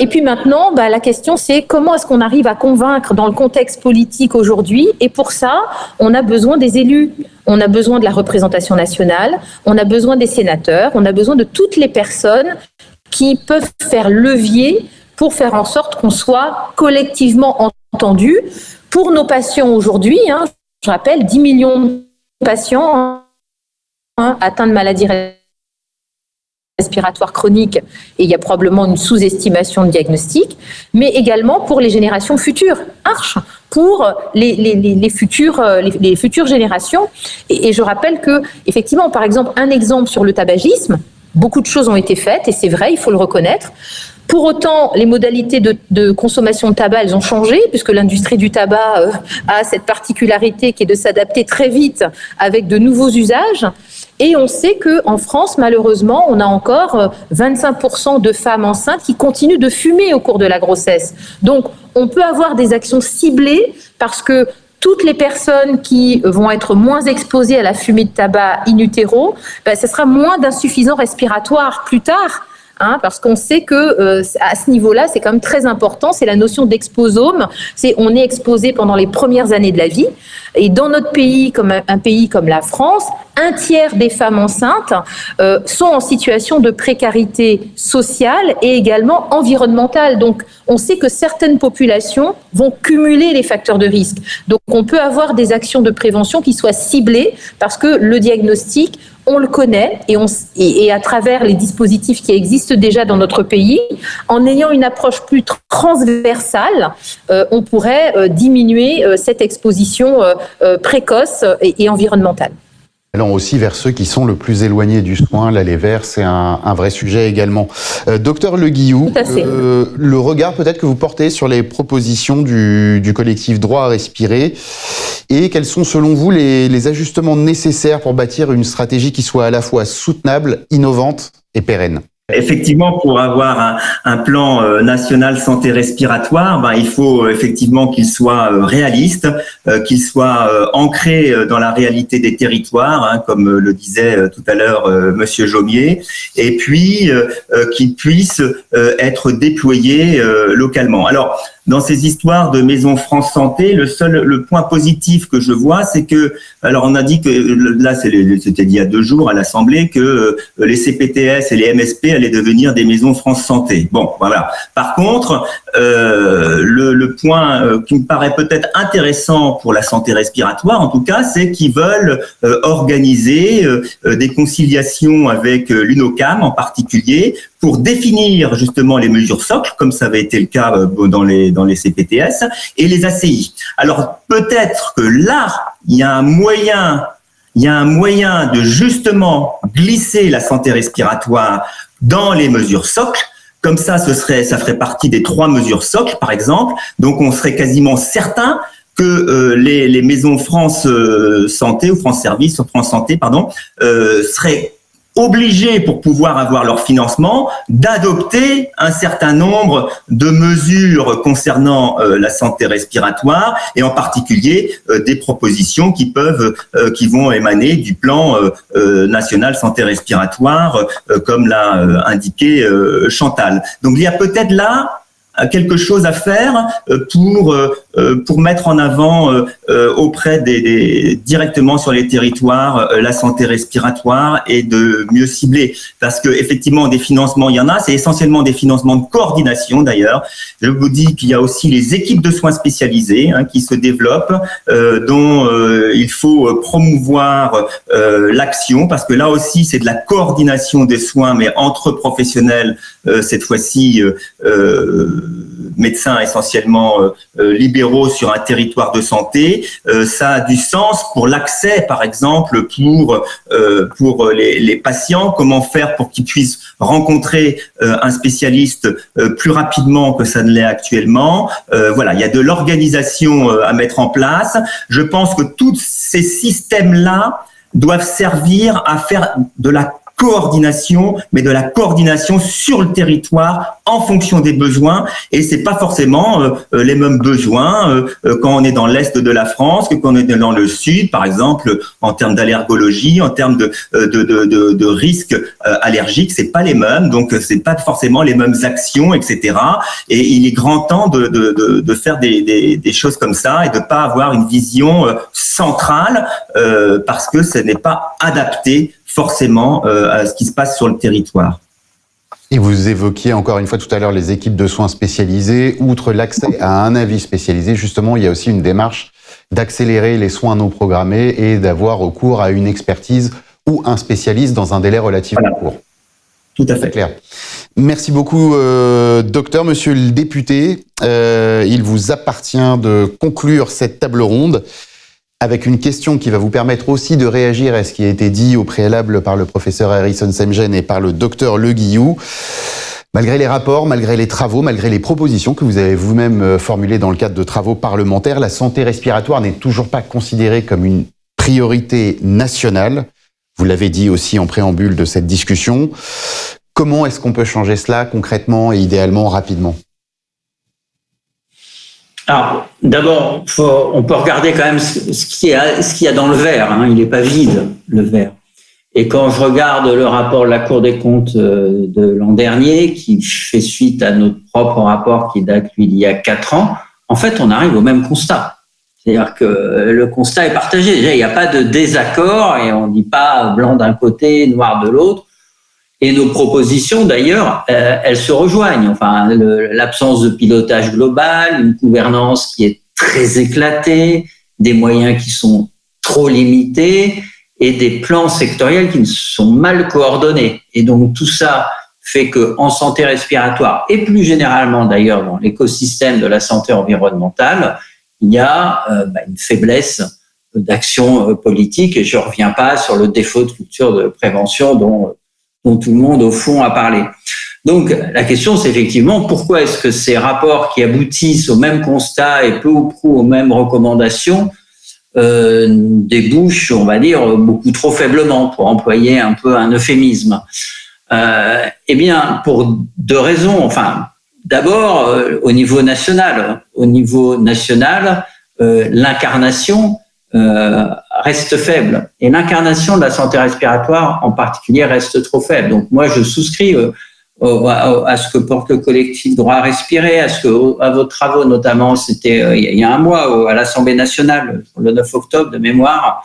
Et puis maintenant, la question c'est comment est-ce qu'on arrive à convaincre dans le contexte politique aujourd'hui? Et pour ça, on a besoin des élus, on a besoin de la représentation nationale, on a besoin des sénateurs, on a besoin de toutes les personnes qui peuvent faire levier pour faire en sorte qu'on soit collectivement entendus. Pour nos patients aujourd'hui, je rappelle, 10 millions de patients atteints de maladies respiratoire chronique, et il y a probablement une sous-estimation de diagnostic, mais également pour les générations futures, pour les futures générations. Et je rappelle que, effectivement, par exemple, un exemple sur le tabagisme, beaucoup de choses ont été faites, et c'est vrai, il faut le reconnaître. Pour autant, les modalités de consommation de tabac, elles ont changé, puisque l'industrie du tabac a cette particularité qui est de s'adapter très vite avec de nouveaux usages. Et on sait qu'en France, malheureusement, on a encore 25% de femmes enceintes qui continuent de fumer au cours de la grossesse. Donc, on peut avoir des actions ciblées parce que toutes les personnes qui vont être moins exposées à la fumée de tabac in utero, ce sera moins d'insuffisance respiratoire plus tard. Parce qu'on sait que à ce niveau-là, c'est quand même très important. C'est la notion d'exposome. On est exposé pendant les premières années de la vie. Et dans notre pays, comme un pays comme la France, 1/3 des femmes enceintes sont en situation de précarité sociale et également environnementale. Donc, on sait que certaines populations vont cumuler les facteurs de risque. Donc, on peut avoir des actions de prévention qui soient ciblées parce que le diagnostic, on le connaît et à travers les dispositifs qui existent déjà dans notre pays, en ayant une approche plus transversale, on pourrait diminuer cette exposition précoce et environnementale. Allant aussi vers ceux qui sont le plus éloignés du soin, là les verts, c'est un vrai sujet également. Docteur Le Guillou, le regard peut-être que vous portez sur les propositions du collectif Droit à respirer, et quels sont selon vous les ajustements nécessaires pour bâtir une stratégie qui soit à la fois soutenable, innovante et pérenne? Effectivement, pour avoir un plan national santé respiratoire, il faut effectivement qu'il soit réaliste, qu'il soit ancré dans la réalité des territoires, comme le disait tout à l'heure Monsieur Jomier, et puis qu'il puisse être déployé localement. Alors, dans ces histoires de Maison France Santé, le point positif que je vois, c'est que, alors on a dit que, là c'était il y a 2 jours à l'Assemblée, que les CPTS et les MSP allaient devenir des Maisons France Santé. Bon, voilà. Par contre, le point qui me paraît peut-être intéressant pour la santé respiratoire, en tout cas, c'est qu'ils veulent organiser des conciliations avec l'UNOCAM en particulier, pour définir justement les mesures socles, comme ça avait été le cas dans les CPTS, et les ACI. Alors peut-être que là, il y a un moyen de justement glisser la santé respiratoire dans les mesures socles. Comme ça, ça ferait partie des 3 mesures socles, par exemple. Donc on serait quasiment certain que les maisons France Santé ou France Service ou France Santé, seraient obligés, pour pouvoir avoir leur financement, d'adopter un certain nombre de mesures concernant la santé respiratoire, et en particulier des propositions qui vont émaner du plan national santé respiratoire, comme l'a indiqué Chantal. Donc il y a peut-être là quelque chose à faire pour mettre en avant auprès directement sur les territoires la santé respiratoire, et de mieux cibler, parce que effectivement des financements il y en a, c'est essentiellement des financements de coordination d'ailleurs. Je vous dis qu'il y a aussi les équipes de soins spécialisées qui se développent, dont il faut promouvoir l'action, parce que là aussi c'est de la coordination des soins, mais entre professionnels, cette fois-ci médecins essentiellement libéraux sur un territoire de santé. Ça a du sens pour l'accès, par exemple, pour les patients. Comment faire pour qu'ils puissent rencontrer un spécialiste plus rapidement que ça ne l'est actuellement. Voilà, il y a de l'organisation à mettre en place. Je pense que tous ces systèmes-là doivent servir à faire de la coordination, mais de la coordination sur le territoire en fonction des besoins, et c'est pas forcément les mêmes besoins quand on est dans l'est de la France que quand on est dans le sud, par exemple, en termes d'allergologie, en termes de risques allergiques, c'est pas les mêmes, donc c'est pas forcément les mêmes actions, etc. Et il est grand temps de faire des choses comme ça, et de pas avoir une vision centrale, parce que ce n'est pas adapté forcément à ce qui se passe sur le territoire. Et vous évoquiez encore une fois tout à l'heure les équipes de soins spécialisées. Outre l'accès à un avis spécialisé, justement, il y a aussi une démarche d'accélérer les soins non programmés et d'avoir recours à une expertise ou un spécialiste dans un délai relativement court. Tout à fait. C'est clair. Merci beaucoup, docteur. Monsieur le député, il vous appartient de conclure cette table ronde avec une question qui va vous permettre aussi de réagir à ce qui a été dit au préalable par le professeur Harrison Semjen et par le docteur Le Guillou. Malgré les rapports, malgré les travaux, malgré les propositions que vous avez vous-même formulées dans le cadre de travaux parlementaires, la santé respiratoire n'est toujours pas considérée comme une priorité nationale. Vous l'avez dit aussi en préambule de cette discussion. Comment est-ce qu'on peut changer cela concrètement et idéalement rapidement ? Alors, d'abord, on peut regarder quand même ce qu'il y a dans le verre. Il n'est pas vide, le verre. Et quand je regarde le rapport de la Cour des comptes de l'an dernier, qui fait suite à notre propre rapport qui date, lui, d'il y a 4 ans, en fait, on arrive au même constat. C'est-à-dire que le constat est partagé. Déjà, il n'y a pas de désaccord, et on ne dit pas blanc d'un côté, noir de l'autre. Et nos propositions, d'ailleurs, elles se rejoignent. Enfin, l'absence de pilotage global, une gouvernance qui est très éclatée, des moyens qui sont trop limités et des plans sectoriels qui sont mal coordonnés. Et donc, tout ça fait qu'en santé respiratoire, et plus généralement d'ailleurs dans l'écosystème de la santé environnementale, il y a une faiblesse d'action politique. Et je ne reviens pas sur le défaut de culture de prévention dont tout le monde, au fond, a parlé. Donc, la question, c'est effectivement pourquoi est-ce que ces rapports qui aboutissent au même constat et peu ou prou aux mêmes recommandations débouchent, on va dire, beaucoup trop faiblement, pour employer un peu un euphémisme. Eh bien, pour deux raisons. Enfin, d'abord, au niveau national. Au niveau national, l'incarnation reste faible. Et l'incarnation de la santé respiratoire, en particulier, reste trop faible. Donc, moi, je souscris à ce que porte le collectif Droit à respirer, à vos travaux, notamment, c'était il y a un mois à l'Assemblée nationale, le 9 octobre de mémoire,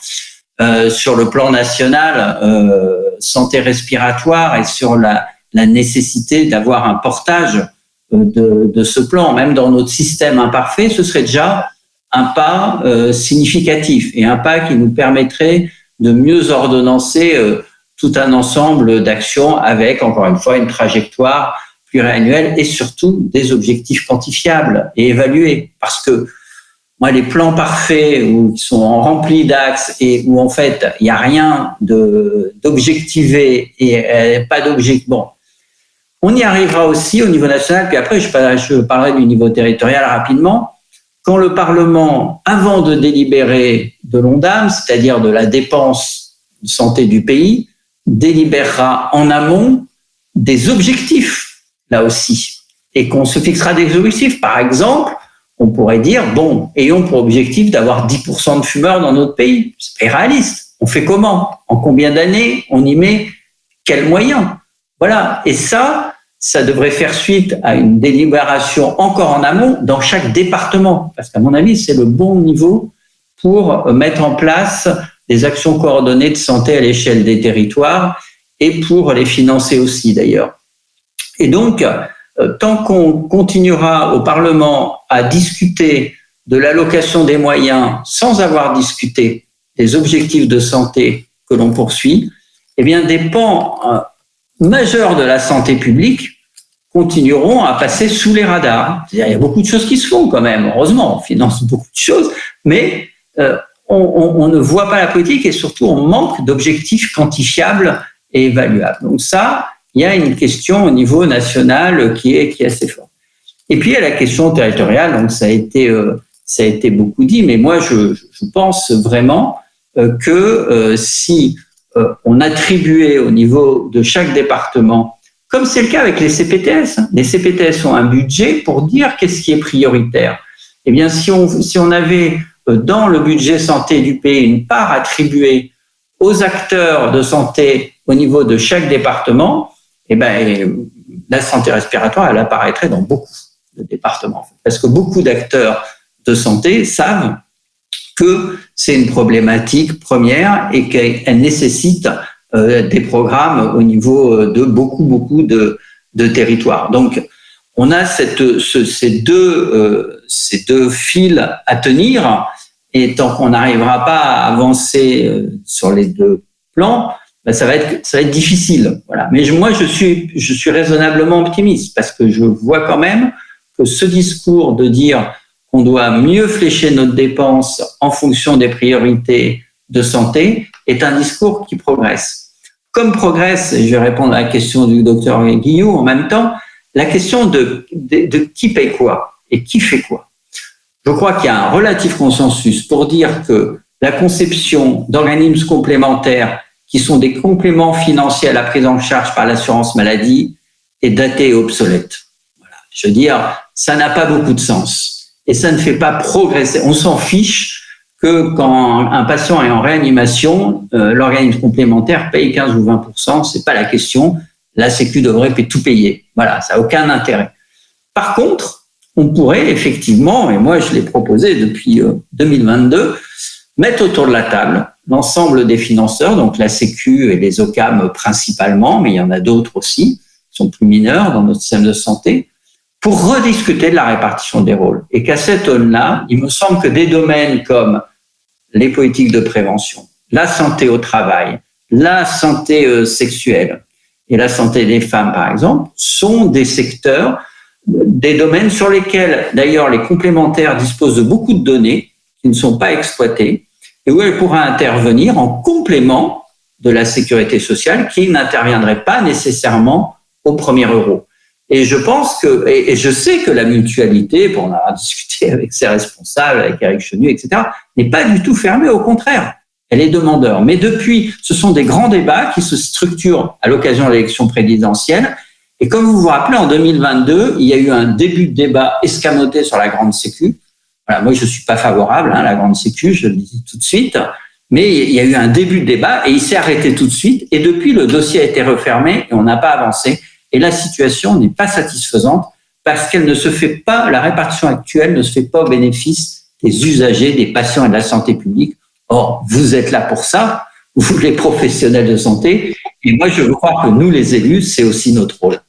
sur le plan national, santé respiratoire et sur la nécessité d'avoir un portage de ce plan, même dans notre système imparfait. Ce serait déjà un pas significatif et un pas qui nous permettrait de mieux ordonnancer tout un ensemble d'actions avec, encore une fois, une trajectoire pluriannuelle et surtout des objectifs quantifiables et évalués. Parce que moi, les plans parfaits qui sont remplis d'axes et où en fait il n'y a rien d'objectivé et pas d'objectif. Bon, on y arrivera aussi au niveau national. Puis après, je parlerai du niveau territorial rapidement. Quand le Parlement, avant de délibérer de l'ONDAM, c'est-à-dire de la dépense de santé du pays, délibérera en amont des objectifs, là aussi, et qu'on se fixera des objectifs. Par exemple, on pourrait dire, bon, ayons pour objectif d'avoir 10% de fumeurs dans notre pays. C'est pas réaliste. On fait comment? En combien d'années? On y met quels moyens? Voilà. Et ça devrait faire suite à une délibération encore en amont dans chaque département. Parce qu'à mon avis, c'est le bon niveau pour mettre en place des actions coordonnées de santé à l'échelle des territoires et pour les financer aussi d'ailleurs. Et donc, tant qu'on continuera au Parlement à discuter de l'allocation des moyens sans avoir discuté des objectifs de santé que l'on poursuit, eh bien, des pans majeurs de la santé publique continueront à passer sous les radars. C'est-à-dire, il y a beaucoup de choses qui se font quand même, heureusement, on finance beaucoup de choses, mais on ne voit pas la politique et surtout on manque d'objectifs quantifiables et évaluables. Donc ça, il y a une question au niveau national qui est assez forte. Et puis il y a la question territoriale, donc ça a été beaucoup dit, mais moi je pense vraiment que si on attribuait au niveau de chaque département, comme c'est le cas avec les CPTS, les CPTS ont un budget pour dire qu'est-ce qui est prioritaire. Eh bien, si on avait dans le budget santé du pays une part attribuée aux acteurs de santé au niveau de chaque département, eh ben, la santé respiratoire, elle apparaîtrait dans beaucoup de départements. Parce que beaucoup d'acteurs de santé savent que c'est une problématique première et qu'elle nécessite des programmes au niveau de beaucoup de territoires. Donc, on a ces deux fils à tenir, et tant qu'on n'arrivera pas à avancer sur les deux plans, ben ça va être difficile. Voilà. Mais moi, je suis raisonnablement optimiste parce que je vois quand même que ce discours de dire qu'on doit mieux flécher notre dépense en fonction des priorités de santé est un discours qui progresse. Comme progresse, et je vais répondre à la question du docteur Guillou en même temps, la question de qui paye quoi et qui fait quoi. Je crois qu'il y a un relatif consensus pour dire que la conception d'organismes complémentaires qui sont des compléments financiers à la prise en charge par l'assurance maladie est datée et obsolète. Voilà. Je veux dire, ça n'a pas beaucoup de sens et ça ne fait pas progresser. On s'en fiche que quand un patient est en réanimation, l'organisme complémentaire paye 15 ou 20%, c'est pas la question. La Sécu devrait tout payer. Voilà, ça n'a aucun intérêt. Par contre, on pourrait effectivement, et moi je l'ai proposé depuis 2022, mettre autour de la table l'ensemble des financeurs, donc la Sécu et les OCAM principalement, mais il y en a d'autres aussi, qui sont plus mineurs dans notre système de santé, pour rediscuter de la répartition des rôles. Et qu'à cette aune-là, il me semble que des domaines comme les politiques de prévention, la santé au travail, la santé sexuelle et la santé des femmes, par exemple, sont des secteurs, des domaines sur lesquels, d'ailleurs, les complémentaires disposent de beaucoup de données qui ne sont pas exploitées et où elle pourra intervenir en complément de la sécurité sociale qui n'interviendrait pas nécessairement au premier euro. Et je pense que, et je sais que la mutualité, on a discuté avec ses responsables, avec Éric Chenu, etc., n'est pas du tout fermée, au contraire. Elle est demandeur. Mais depuis, ce sont des grands débats qui se structurent à l'occasion de l'élection présidentielle. Et comme vous vous rappelez, en 2022, il y a eu un début de débat escamoté sur la grande sécu. Voilà, moi, je suis pas favorable à la grande sécu, je le dis tout de suite. Mais il y a eu un début de débat et il s'est arrêté tout de suite. Et depuis, le dossier a été refermé et on n'a pas avancé. Et la situation n'est pas satisfaisante parce qu'elle ne se fait pas, la répartition actuelle ne se fait pas au bénéfice des usagers, des patients et de la santé publique. Or, vous êtes là pour ça, vous les professionnels de santé, et moi je crois que nous les élus, c'est aussi notre rôle.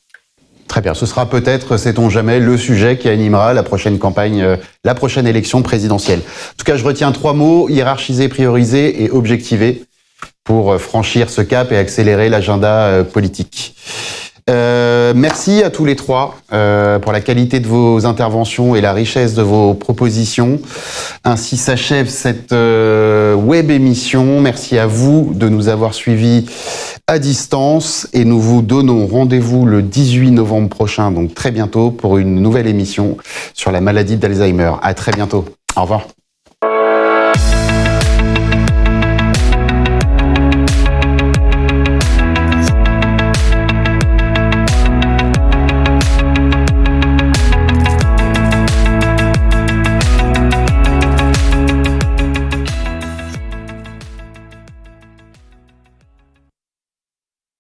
Très bien, ce sera peut-être, sait-on jamais, le sujet qui animera la prochaine campagne, la prochaine élection présidentielle. En tout cas, je retiens 3 mots, hiérarchiser, prioriser et objectiver, pour franchir ce cap et accélérer l'agenda politique. Merci à tous les 3 pour la qualité de vos interventions et la richesse de vos propositions. Ainsi s'achève cette web émission. Merci à vous de nous avoir suivis à distance et nous vous donnons rendez-vous le 18 novembre prochain, donc très bientôt, pour une nouvelle émission sur la maladie d'Alzheimer. À très bientôt. Au revoir.